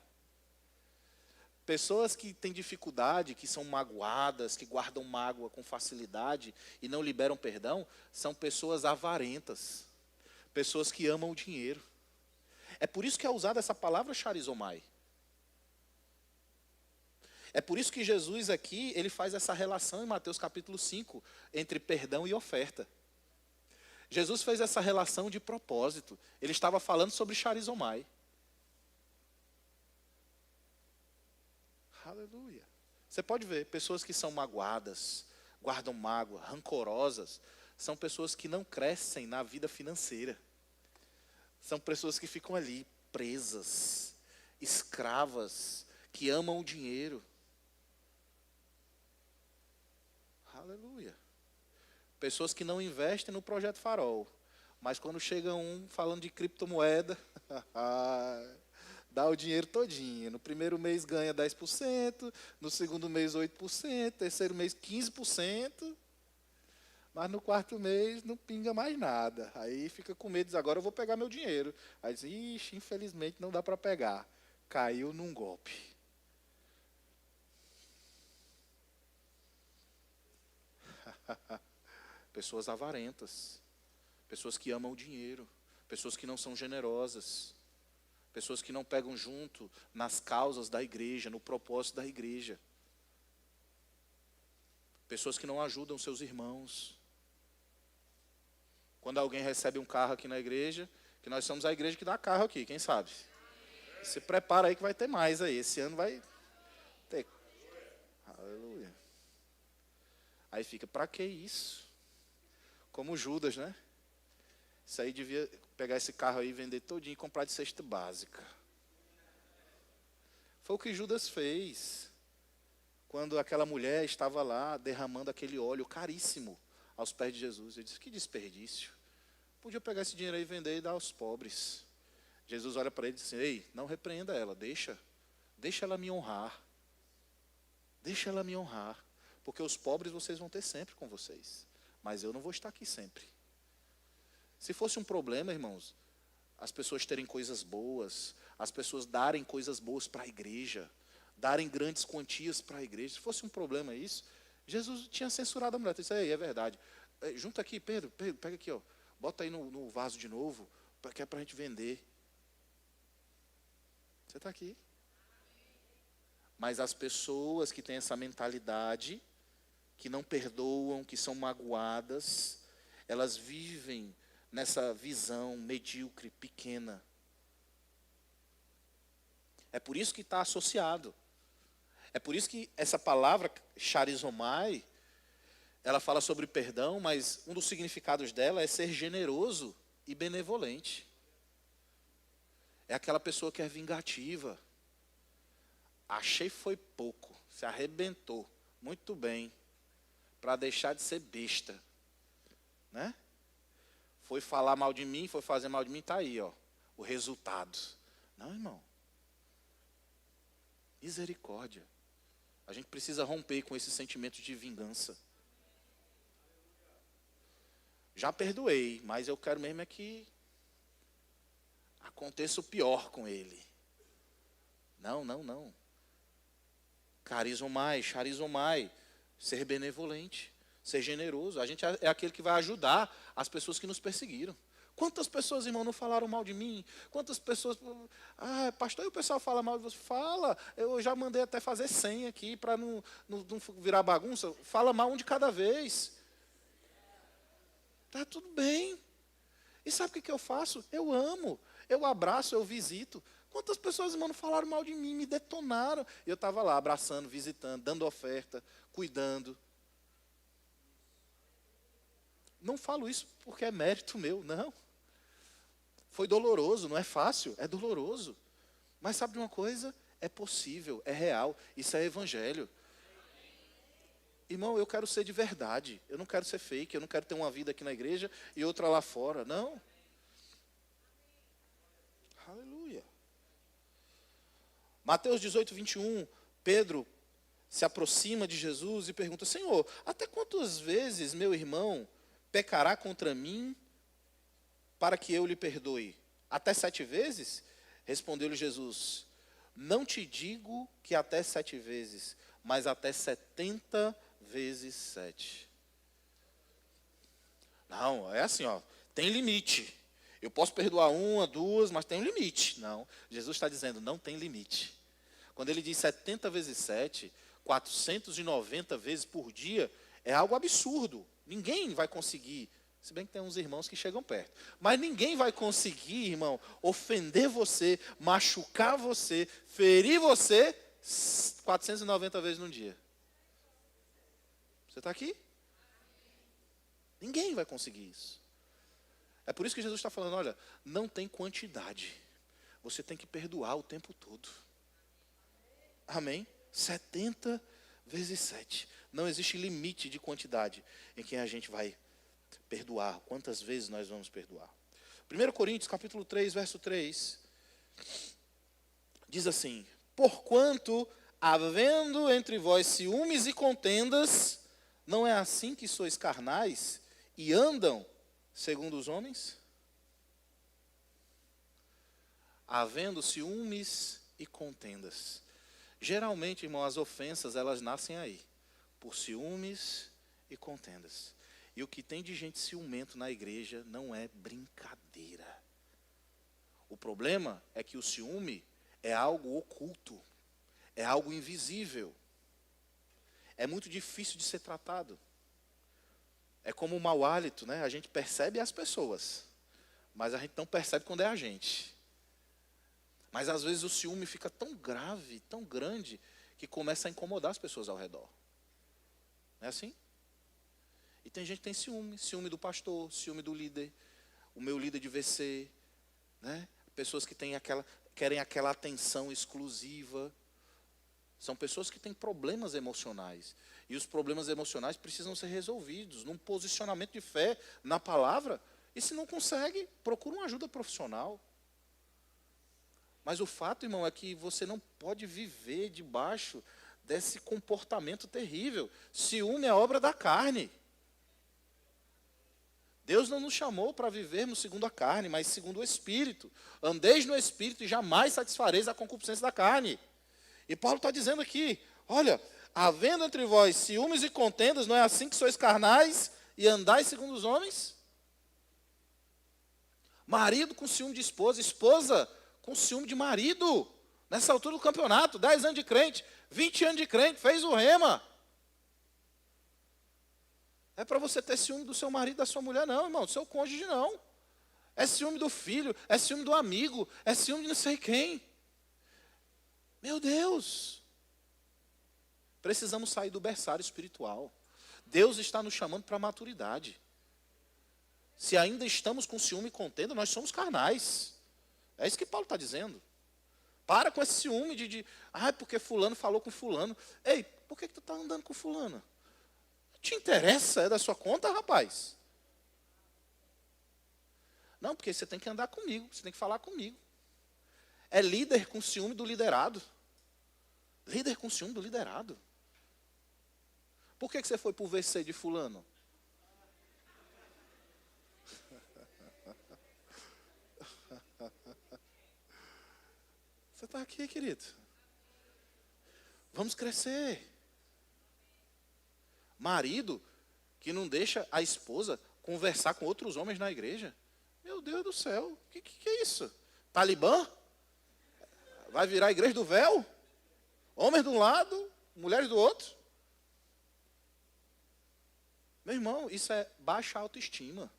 Pessoas que têm dificuldade, que são magoadas, que guardam mágoa com facilidade e não liberam perdão, são pessoas avarentas. Pessoas que amam o dinheiro. É por isso que é usada essa palavra charizomai. É por isso que Jesus aqui, ele faz essa relação em Mateus capítulo 5, entre perdão e oferta. Jesus fez essa relação de propósito. Ele estava falando sobre charizomai. Aleluia. Você pode ver, pessoas que são magoadas, guardam mágoa, rancorosas, são pessoas que não crescem na vida financeira. São pessoas que ficam ali, presas, escravas, que amam o dinheiro. Aleluia. Pessoas que não investem no Projeto Farol, mas quando chega um falando de criptomoeda, dá o dinheiro todinho. No primeiro mês ganha 10%, no segundo mês 8%, terceiro mês 15%, mas no quarto mês não pinga mais nada. Aí fica com medo, diz, agora eu vou pegar meu dinheiro. Aí diz, ixi, infelizmente não dá para pegar. Caiu num golpe. Pessoas avarentas, pessoas que amam o dinheiro, pessoas que não são generosas, pessoas que não pegam junto nas causas da igreja, no propósito da igreja. Pessoas que não ajudam seus irmãos. Quando alguém recebe um carro aqui na igreja, que nós somos a igreja que dá carro aqui, quem sabe? Se prepara aí que vai ter mais aí. Esse ano vai ter. Aleluia. Aí fica, para que isso? Como Judas, né? Isso aí devia pegar esse carro aí, vender todinho e comprar de cesta básica. Foi o que Judas fez. Quando aquela mulher estava lá derramando aquele óleo caríssimo aos pés de Jesus. Ele disse, que desperdício. Podia pegar esse dinheiro aí, vender e dar aos pobres. Jesus olha para ele e diz, ei, não repreenda ela, deixa ela me honrar. Deixa ela me honrar. Porque os pobres vocês vão ter sempre com vocês. Mas eu não vou estar aqui sempre. Se fosse um problema, irmãos, as pessoas terem coisas boas, as pessoas darem coisas boas para a igreja, darem grandes quantias para a igreja, se fosse um problema isso, Jesus tinha censurado a mulher. Ele disse, é verdade. Junta aqui, Pedro, pega aqui, ó, bota aí no vaso de novo, que é para a gente vender. Você está aqui. Mas as pessoas que têm essa mentalidade, que não perdoam, que são magoadas, elas vivem nessa visão medíocre, pequena. É por isso que está associado. É por isso que essa palavra, charizomai, ela fala sobre perdão, mas um dos significados dela é ser generoso e benevolente. É aquela pessoa que é vingativa. Achei foi pouco, se arrebentou, muito bem, para deixar de ser besta. Né? Foi falar mal de mim, foi fazer mal de mim, está aí, ó, o resultado. Não, irmão. Misericórdia. A gente precisa romper com esse sentimento de vingança. Já perdoei, mas eu quero mesmo é que aconteça o pior com ele. Não. Charizomai, ser benevolente, ser generoso. A gente é aquele que vai ajudar as pessoas que nos perseguiram. Quantas pessoas, irmão, não falaram mal de mim? Quantas pessoas... pastor, e o pessoal fala mal de você? Fala, eu já mandei até fazer 100 aqui para não virar bagunça. Fala mal um de cada vez. Tá tudo bem. E sabe o que eu faço? Eu amo, eu abraço, eu visito. Quantas pessoas, irmão, não falaram mal de mim, me detonaram. E eu estava lá, abraçando, visitando, dando oferta, cuidando. Não falo isso porque é mérito meu, não. Foi doloroso, não é fácil, é doloroso. Mas sabe de uma coisa? É possível, é real, isso é evangelho. Irmão, eu quero ser de verdade, eu não quero ser fake, eu não quero ter uma vida aqui na igreja e outra lá fora, não. Aleluia. Mateus 18, 21, Pedro se aproxima de Jesus e pergunta, Senhor, até quantas vezes meu irmão pecará contra mim para que eu lhe perdoe? Até 7 vezes? Respondeu-lhe Jesus, não te digo que até 7 vezes, mas até 70 vezes 7. Não, é assim, ó, tem limite. Eu posso perdoar 1, 2, mas tem um limite. Não, Jesus está dizendo, não tem limite. Quando ele diz 70 vezes 7, 490 vezes por dia, é algo absurdo. Ninguém vai conseguir, se bem que tem uns irmãos que chegam perto, mas ninguém vai conseguir, irmão, ofender você, machucar você, ferir você 490 vezes num dia. Você está aqui? Ninguém vai conseguir isso. É por isso que Jesus está falando, olha, não tem quantidade. Você tem que perdoar o tempo todo. Amém? 70 vezes 7. Não existe limite de quantidade em que a gente vai perdoar. Quantas vezes nós vamos perdoar? 1 Coríntios, capítulo 3, verso 3. Diz assim, porquanto, havendo entre vós ciúmes e contendas, não é assim que sois carnais e andam segundo os homens? Havendo ciúmes e contendas. Geralmente, irmão, as ofensas, elas nascem aí. Por ciúmes e contendas. E o que tem de gente ciumento na igreja não é brincadeira. O problema é que o ciúme é algo oculto, é algo invisível. É muito difícil de ser tratado. É como o mau hálito, né? A gente percebe as pessoas, mas a gente não percebe quando é a gente. Mas às vezes o ciúme fica tão grave, tão grande, que começa a incomodar as pessoas ao redor. Não é assim? E tem gente que tem ciúme. Ciúme do pastor, ciúme do líder, o meu líder de VC, né? Pessoas que querem aquela atenção exclusiva. São pessoas que têm problemas emocionais. E os problemas emocionais precisam ser resolvidos num posicionamento de fé na palavra. E se não consegue, procura uma ajuda profissional. Mas o fato, irmão, é que você não pode viver debaixo desse comportamento terrível. Ciúme é obra da carne. Deus não nos chamou para vivermos segundo a carne, mas segundo o Espírito. Andeis no Espírito e jamais satisfareis a concupiscência da carne. E Paulo está dizendo aqui, olha, havendo entre vós ciúmes e contendas, não é assim que sois carnais e andais segundo os homens? Marido com ciúme de esposa, esposa com ciúme de marido. Nessa altura do campeonato, 10 anos de crente, 20 anos de crente, fez o rema. É para você ter ciúme do seu marido, da sua mulher, não, irmão, do seu cônjuge, não. É ciúme do filho, é ciúme do amigo, é ciúme de não sei quem. Meu Deus. Precisamos sair do berçário espiritual. Deus está nos chamando para a maturidade. Se ainda estamos com ciúme e contenda, nós somos carnais. É isso que Paulo está dizendo. Para com esse ciúme porque fulano falou com fulano. Ei, por que tu está andando com fulano? Te interessa? É da sua conta, rapaz? Não, porque você tem que andar comigo, você tem que falar comigo. É líder com ciúme do liderado. Líder com ciúme do liderado. Por que você foi para o VC de fulano? Você está aqui, querido. Vamos crescer. Marido que não deixa a esposa conversar com outros homens na igreja. Meu Deus do céu, o que é isso? Talibã? Vai virar a igreja do véu? Homens de um lado, mulheres do outro? Meu irmão, isso é baixa autoestima.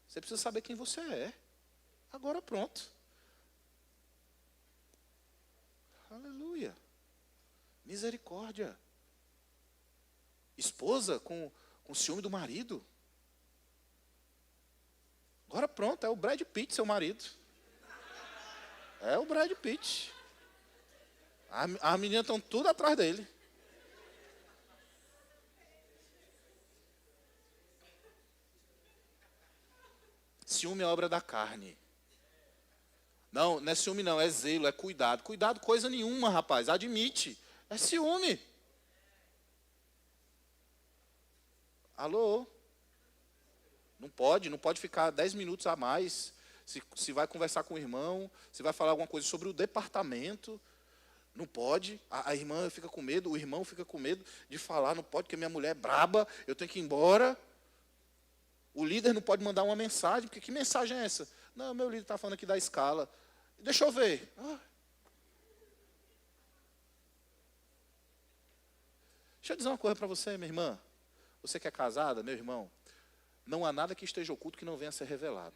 Você precisa saber quem você é. Agora pronto. Aleluia. Misericórdia. Esposa com ciúme do marido. Agora pronto, é o Brad Pitt, seu marido. É o Brad Pitt. As meninas estão tudo atrás dele. Ciúme é obra da carne. Não é ciúme não, é zelo, é cuidado. Cuidado coisa nenhuma, rapaz, admite. É ciúme. Alô? Não pode ficar 10 minutos a mais. Se vai conversar com o irmão, se vai falar alguma coisa sobre o departamento, não pode. A irmã fica com medo, o irmão fica com medo de falar, não pode, porque minha mulher é braba, eu tenho que ir embora. O líder não pode mandar uma mensagem, porque que mensagem é essa? Não, meu líder está falando aqui da escala. Deixa eu ver. Deixa eu dizer uma coisa para você, minha irmã. Você que é casada, meu irmão, não há nada que esteja oculto que não venha a ser revelado.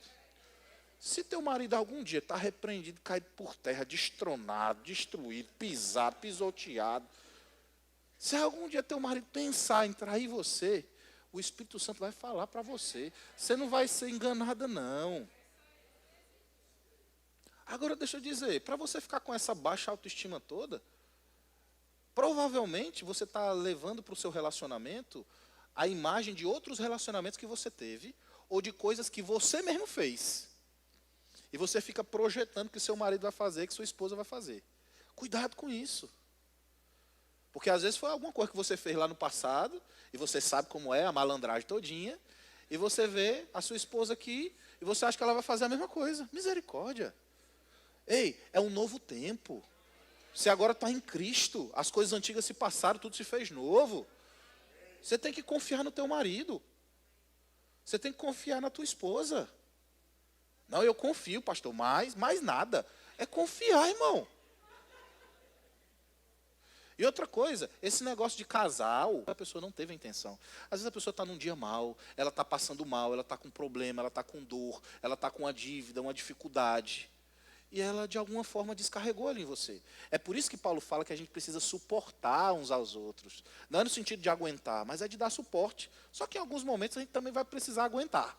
Se teu marido algum dia está repreendido, caído por terra, destronado, destruído, pisado, pisoteado, se algum dia teu marido pensar em trair você, o Espírito Santo vai falar para você. Você não vai ser enganada, não. Agora, deixa eu dizer, para você ficar com essa baixa autoestima toda, provavelmente você está levando para o seu relacionamento a imagem de outros relacionamentos que você teve, ou de coisas que você mesmo fez. E você fica projetando que seu marido vai fazer, que sua esposa vai fazer. Cuidado com isso. Porque às vezes foi alguma coisa que você fez lá no passado, e você sabe como é, a malandragem todinha, e você vê a sua esposa aqui, e você acha que ela vai fazer a mesma coisa. Misericórdia. Ei, é um novo tempo. Você agora está em Cristo. As coisas antigas se passaram, tudo se fez novo. Você tem que confiar no teu marido. Você tem que confiar na tua esposa. Não, eu confio, pastor, mas mais nada. É confiar, irmão. E outra coisa, esse negócio de casal, a pessoa não teve a intenção. Às vezes a pessoa está num dia mal, ela está passando mal, ela está com problema, ela está com dor, ela está com uma dívida, uma dificuldade. E ela, de alguma forma, descarregou ali em você. É por isso que Paulo fala que a gente precisa suportar uns aos outros. Não é no sentido de aguentar, mas é de dar suporte. Só que em alguns momentos a gente também vai precisar aguentar.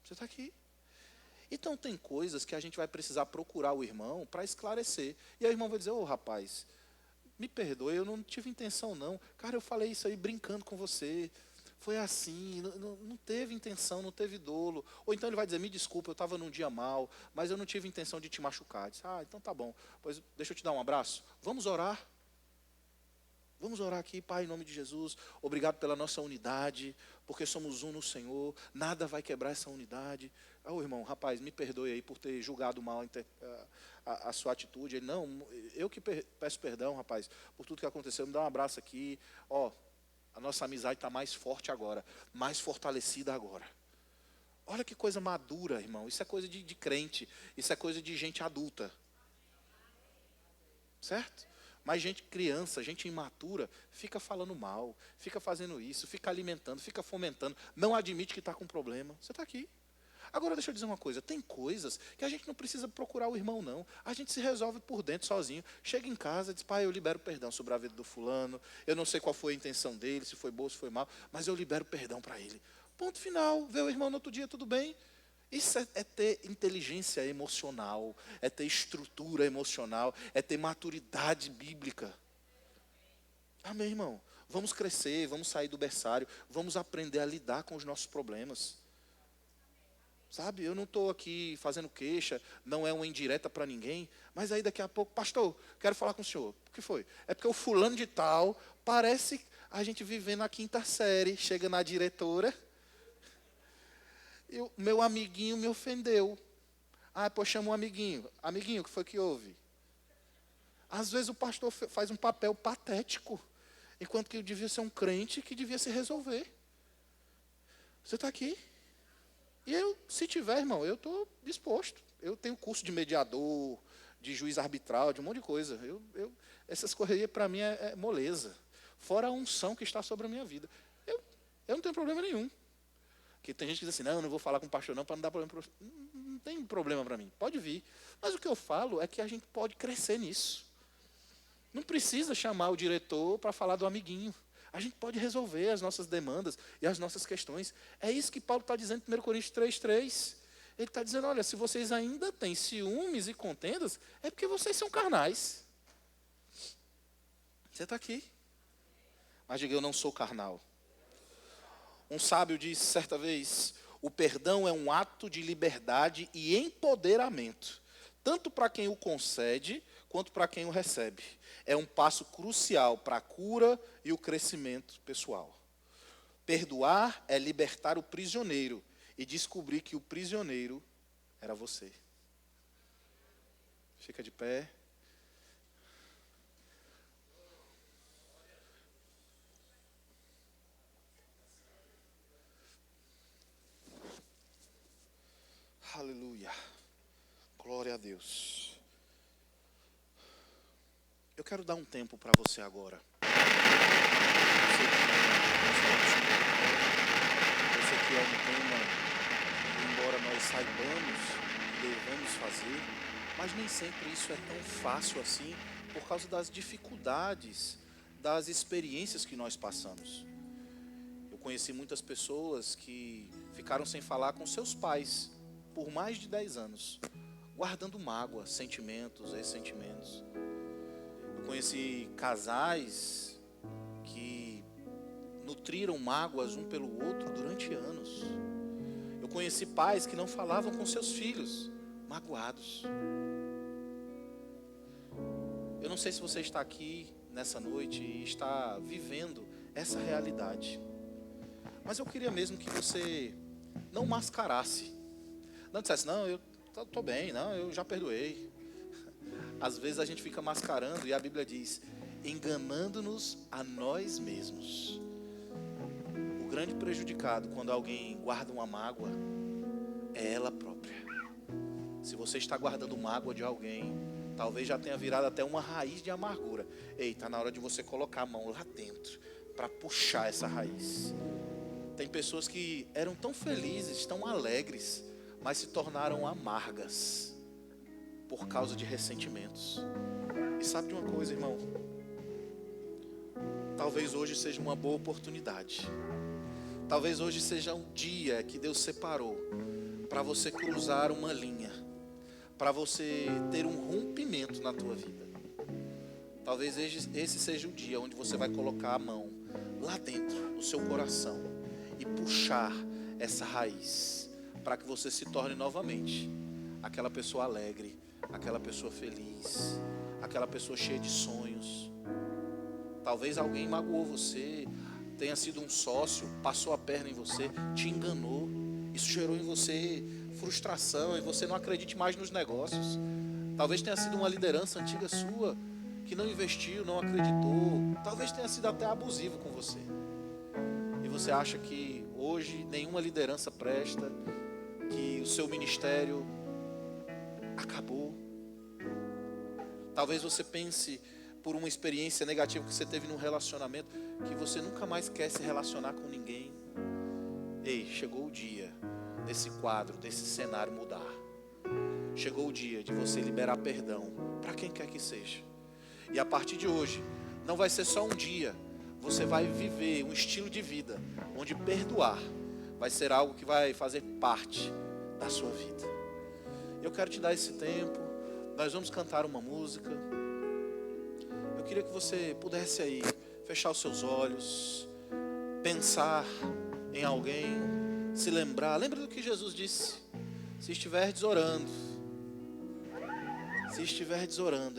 Você está aqui. Então tem coisas que a gente vai precisar procurar o irmão para esclarecer. E aí o irmão vai dizer, ô rapaz, me perdoe, eu não tive intenção não. Cara, eu falei isso aí brincando com você. Foi assim, não teve intenção, não teve dolo. Ou então ele vai dizer, me desculpa, eu estava num dia mal, mas eu não tive intenção de te machucar. Diz, então tá bom, pois deixa eu te dar um abraço. Vamos orar? Vamos orar aqui, Pai, em nome de Jesus. Obrigado pela nossa unidade, porque somos um no Senhor. Nada vai quebrar essa unidade. Irmão, rapaz, me perdoe aí por ter julgado mal a sua atitude. Ele, não, eu que peço perdão, rapaz, por tudo que aconteceu. Me dá um abraço aqui. A nossa amizade está mais forte agora, mais fortalecida agora. Olha que coisa madura, irmão. Isso é coisa de crente, isso é coisa de gente adulta. Certo? Mas gente criança, gente imatura, fica falando mal, fica fazendo isso, fica alimentando, fica fomentando, não admite que está com problema. Você está aqui. Agora deixa eu dizer uma coisa, tem coisas que a gente não precisa procurar o irmão não. A gente se resolve por dentro sozinho. Chega em casa e diz, pai, eu libero perdão sobre a vida do fulano. Eu não sei qual foi a intenção dele, se foi boa, se foi mal, mas eu libero perdão para ele. Ponto final, vê o irmão no outro dia, tudo bem. Isso é ter inteligência emocional, é ter estrutura emocional, é ter maturidade bíblica. Amém, irmão? Vamos crescer, vamos sair do berçário, vamos aprender a lidar com os nossos problemas. Sabe, eu não estou aqui fazendo queixa, não é uma indireta para ninguém, mas aí daqui a pouco, pastor, quero falar com o senhor. O que foi? É porque o fulano de tal, parece a gente vivendo a 5ª série, chega na diretora, e o meu amiguinho me ofendeu. Pô, chama um amiguinho. Amiguinho, o que foi que houve? Às vezes o pastor faz um papel patético, enquanto que eu devia ser um crente que devia se resolver. Você está aqui? E eu, se tiver, irmão, eu estou disposto. Eu tenho curso de mediador, de juiz arbitral, de um monte de coisa. Essas correrias para mim é moleza. Fora a unção que está sobre a minha vida. Eu não tenho problema nenhum. Porque tem gente que diz assim, não, eu não vou falar com o pastor não, para não dar problema para você. Não tem problema para mim, pode vir. Mas o que eu falo é que a gente pode crescer nisso. Não precisa chamar o diretor para falar do amiguinho. A gente pode resolver as nossas demandas e as nossas questões. É isso que Paulo está dizendo em 1 Coríntios 3:3. Ele está dizendo, olha, se vocês ainda têm ciúmes e contendas, é porque vocês são carnais. Você está aqui. Mas diga, eu não sou carnal. Um sábio disse certa vez, o perdão é um ato de liberdade e empoderamento, tanto para quem o concede, quanto para quem o recebe. É um passo crucial para a cura e o crescimento pessoal. Perdoar é libertar o prisioneiro e descobrir que o prisioneiro era você. Fica de pé. Aleluia. Glória a Deus. Eu quero dar um tempo para você agora. Esse aqui é um tema que, embora nós saibamos que devemos fazer, mas nem sempre isso é tão fácil assim, por causa das dificuldades, das experiências que nós passamos. Eu conheci muitas pessoas que ficaram sem falar com seus pais por mais de 10 anos, guardando mágoa, sentimentos, ressentimentos. Eu conheci casais que nutriram mágoas um pelo outro durante anos. Eu conheci pais que não falavam com seus filhos, magoados. Eu não sei se você está aqui nessa noite e está vivendo essa realidade, mas eu queria mesmo que você não mascarasse, não dissesse, não, eu estou bem, não, eu já perdoei. Às vezes a gente fica mascarando e a Bíblia diz, enganando-nos a nós mesmos. grande prejudicado quando alguém guarda uma mágoa é ela própria. Se você está guardando mágoa de alguém, talvez já tenha virado até uma raiz de amargura. Ei, está na hora de você colocar a mão lá dentro para puxar essa raiz. Tem pessoas que eram tão felizes, tão alegres, mas se tornaram amargas por causa de ressentimentos. E sabe de uma coisa, irmão? Talvez hoje seja uma boa oportunidade. Talvez hoje seja um dia que Deus separou para você cruzar uma linha, para você ter um rompimento na tua vida. Talvez esse seja o dia onde você vai colocar a mão lá dentro do seu coração e puxar essa raiz, para que você se torne novamente aquela pessoa alegre, aquela pessoa feliz, aquela pessoa cheia de sonhos. Talvez alguém magoou você, tenha sido um sócio, passou a perna em você, te enganou. Isso gerou em você frustração e você não acredite mais nos negócios. Talvez tenha sido uma liderança antiga sua que não investiu, não acreditou. Talvez tenha sido até abusivo com você. E você acha que hoje nenhuma liderança presta, que o seu ministério acabou. Talvez você pense por uma experiência negativa que você teve num relacionamento, que você nunca mais quer se relacionar com ninguém. Ei, chegou o dia desse quadro, desse cenário mudar. Chegou o dia de você liberar perdão para quem quer que seja. E a partir de hoje, não vai ser só um dia, você vai viver um estilo de vida onde perdoar vai ser algo que vai fazer parte da sua vida. Eu quero te dar esse tempo, nós vamos cantar uma música. Eu queria que você pudesse aí fechar os seus olhos, pensar em alguém, se lembra do que Jesus disse. Se estiverdes orando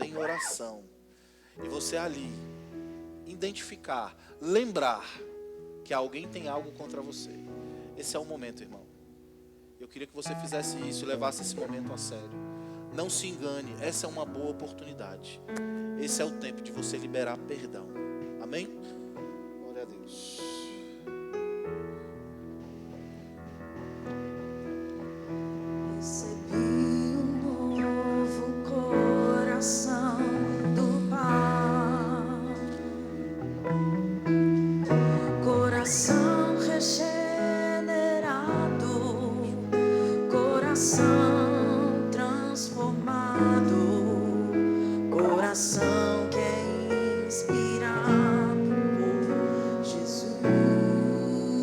em oração, e você ali identificar, lembrar que alguém tem algo contra você, esse é o momento, irmão. Eu queria que você fizesse isso, levasse esse momento a sério. Não se engane, essa é uma boa oportunidade. Esse é o tempo de você liberar perdão. Amém? Glória a Deus. Recebi um novo coração do Pai, coração regenerado, coração transformado, coração que é inspirado por Jesus.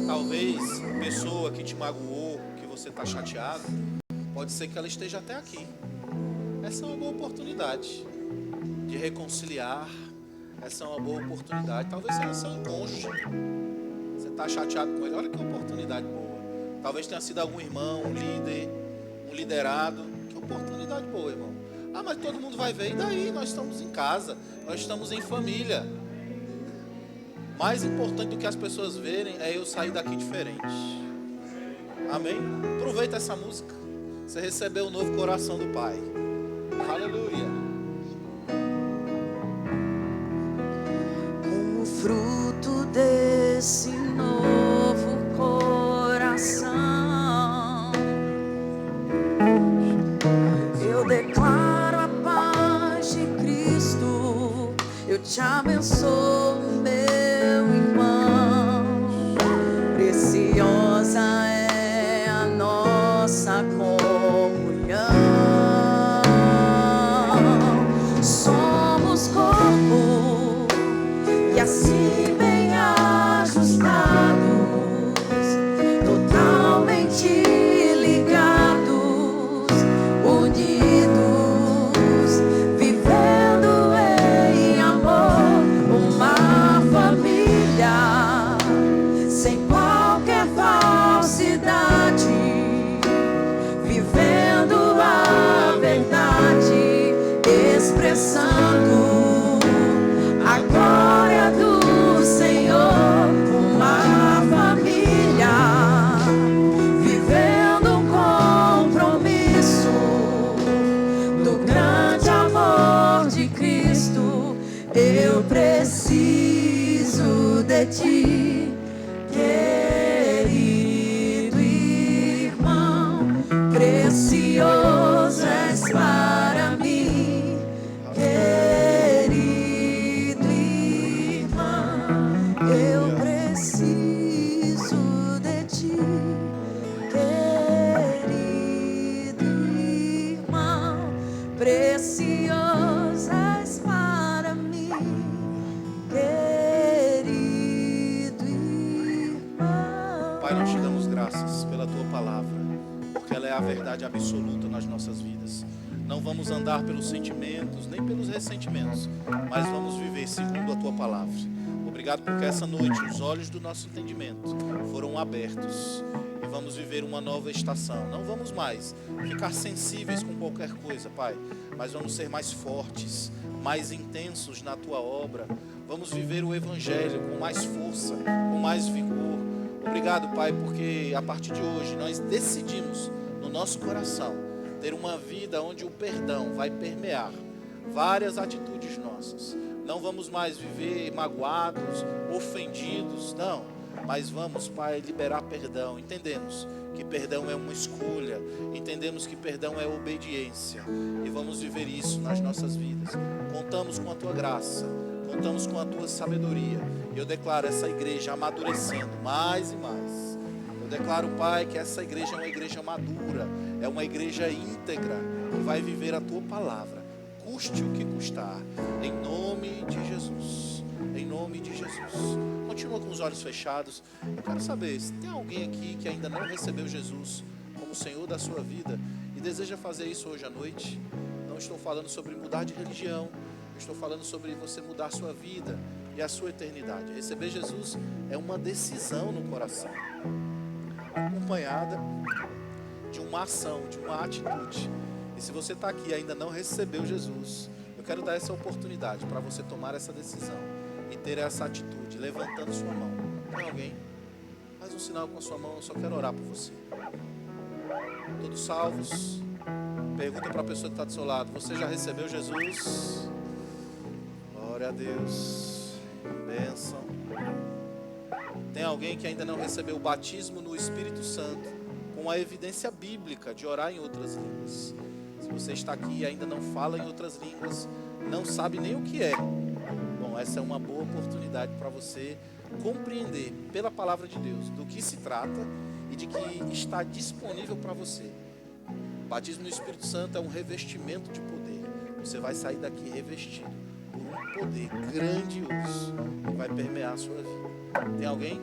Talvez a pessoa que te magoou, que você está chateado, pode ser que ela esteja até aqui. Essa é uma boa oportunidade de reconciliar. Essa é uma boa oportunidade. Talvez seja seu cônjuge. Você está chateado com ele. Olha que oportunidade boa. Talvez tenha sido algum irmão, um líder, um liderado. Que oportunidade boa, irmão. Ah, mas todo mundo vai ver. E daí? Nós estamos em casa. Nós estamos em família. Mais importante do que as pessoas verem é eu sair daqui diferente. Amém? Aproveita essa música. Você recebeu o novo coração do Pai. Aleluia. Como fruto desse novo coração, eu declaro a paz de Cristo. Eu te abençoo, meu irmão. Preciosa é a nossa comunhão. Somos corpo e assim bem ajustados, totalmente ligados, unidos, vivendo em amor, uma Precioso és para mim, querido irmão. Eu preciso de ti, querido irmão. Precioso és para mim, querido irmão. Pai, nós te damos graças pela tua palavra, porque ela é a verdade absoluta nas nossas vidas. Não vamos andar pelos sentimentos, nem pelos ressentimentos, mas vamos viver segundo a tua palavra. Obrigado porque essa noite os olhos do nosso entendimento foram abertos e vamos viver uma nova estação. Não vamos mais ficar sensíveis com qualquer coisa, Pai, mas vamos ser mais fortes, mais intensos na tua obra. Vamos viver o Evangelho com mais força, com mais vigor. Obrigado, Pai, porque a partir de hoje nós decidimos no nosso coração ter uma vida onde o perdão vai permear várias atitudes nossas. Não vamos mais viver magoados, ofendidos, não. Mas vamos, Pai, liberar perdão. Entendemos que perdão é uma escolha. Entendemos que perdão é obediência. E vamos viver isso nas nossas vidas. Contamos com a tua graça. Contamos com a tua sabedoria. Eu declaro essa igreja amadurecendo mais e mais. Eu declaro, Pai, que essa igreja é uma igreja madura. É uma igreja íntegra. Que vai viver a tua palavra. Custe o que custar. Em nome de Jesus. Em nome de Jesus. Continua com os olhos fechados. Eu quero saber se tem alguém aqui que ainda não recebeu Jesus como Senhor da sua vida e deseja fazer isso hoje à noite. Não estou falando sobre mudar de religião. Eu estou falando sobre você mudar a sua vida e a sua eternidade. Receber Jesus é uma decisão no coração, acompanhada de uma ação, de uma atitude. E se você está aqui e ainda não recebeu Jesus, eu quero dar essa oportunidade para você tomar essa decisão e ter essa atitude, levantando sua mão. Tem alguém? Faz um sinal com a sua mão, eu só quero orar por você. Todos salvos? Pergunta para a pessoa que está do seu lado: você já recebeu Jesus? Glória a Deus. Bênção. Tem alguém que ainda não recebeu o batismo no Espírito Santo, com a evidência bíblica de orar em outras línguas? Se você está aqui e ainda não fala em outras línguas, não sabe nem o que é, bom, essa é uma boa oportunidade para você compreender pela palavra de Deus do que se trata e de que está disponível para você. O batismo no Espírito Santo é um revestimento de poder. Você vai sair daqui revestido por um poder grandioso que vai permear a sua vida. Tem alguém?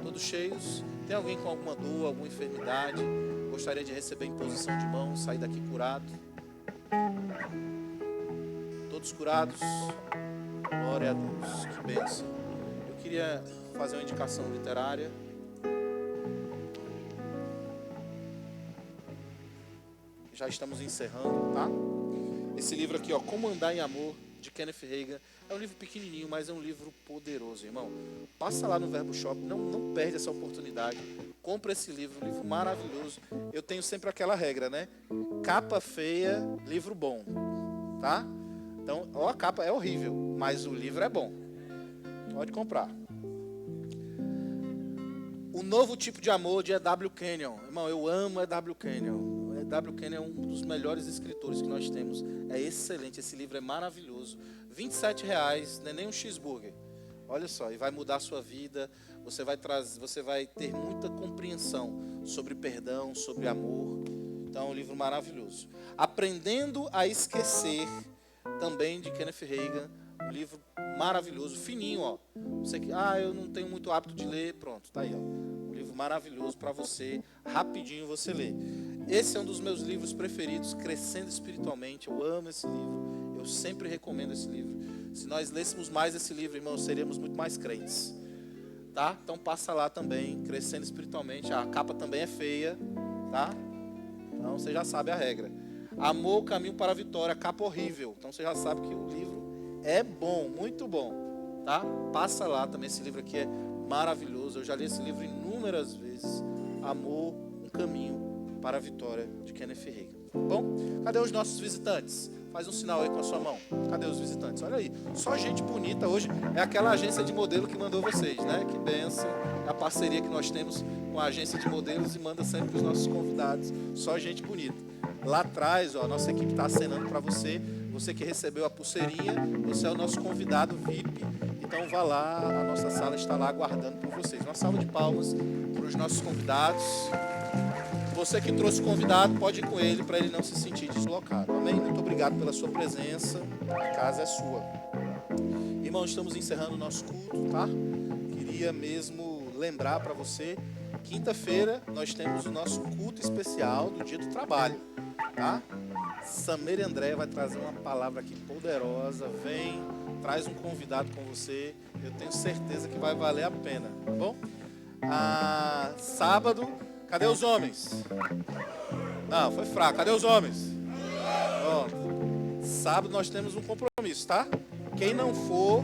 Todos cheios? Tem alguém com alguma dor, alguma enfermidade? Gostaria de receber imposição de mãos, sair daqui curado? Todos curados? Glória a Deus, que bênção. Eu queria fazer uma indicação literária. Já estamos encerrando, tá? Esse livro aqui, ó, Como Andar em Amor, de Kenneth Hagin. É um livro pequenininho, mas é um livro poderoso, irmão. Passa lá no Verbo Shop, não perde essa oportunidade. Compra esse livro, um livro maravilhoso. Eu tenho sempre aquela regra, né? Capa feia, livro bom, tá? Então, ó, a capa é horrível, mas o livro é bom. Pode comprar. O Novo Tipo de Amor, de E.W. Kenyon. Irmão, eu amo E.W. Kenyon. E.W. Kenyon é um dos melhores escritores que nós temos. É excelente, esse livro é maravilhoso. R$27, não é nem um cheeseburger. Olha só, e vai mudar a sua vida. Você vai ter muita compreensão sobre perdão, sobre amor. Então é um livro maravilhoso. Aprendendo a Esquecer, também de Kenneth Hagin. Um livro maravilhoso, fininho, ó. Você que, eu não tenho muito hábito de ler, pronto, tá aí, ó. Um livro maravilhoso para você, rapidinho você lê. Esse é um dos meus livros preferidos, Crescendo Espiritualmente. Eu amo esse livro. Eu sempre recomendo esse livro. Se nós lêssemos mais esse livro, irmãos, seríamos muito mais crentes. Tá? Então passa lá também, Crescendo Espiritualmente. A capa também é feia, tá? Então você já sabe a regra. Amor, o Caminho para a Vitória, capa horrível. Então você já sabe que o livro é bom, muito bom, tá? Passa lá também, esse livro aqui é maravilhoso. Eu já li esse livro inúmeras vezes. Amor, um Caminho para a Vitória, de Kenneth Hagin. Bom, cadê os nossos visitantes? Faz um sinal aí com a sua mão. Cadê os visitantes? Olha aí. Só gente bonita hoje. É aquela agência de modelo que mandou vocês, né? Que bênção. É a parceria que nós temos com a agência de modelos e manda sempre os nossos convidados. Só gente bonita. Lá atrás, ó, a nossa equipe está acenando para você. Você que recebeu a pulseirinha, você é o nosso convidado VIP. Então vá lá, a nossa sala está lá aguardando por vocês. Uma salva de palmas para os nossos convidados. Você que trouxe o convidado, pode ir com ele para ele não se sentir deslocado. Amém? Muito obrigado pela sua presença. A casa é sua. Irmãos, estamos encerrando o nosso culto, tá? Queria mesmo lembrar para você, quinta-feira nós temos o nosso culto especial do Dia do Trabalho, tá? Sameira André vai trazer uma palavra aqui poderosa. Vem, traz um convidado com você. Eu tenho certeza que vai valer a pena, tá bom? Sábado, cadê os homens? Não, foi fraco. Cadê os homens? Pronto. Sábado nós temos um compromisso, tá? Quem não for,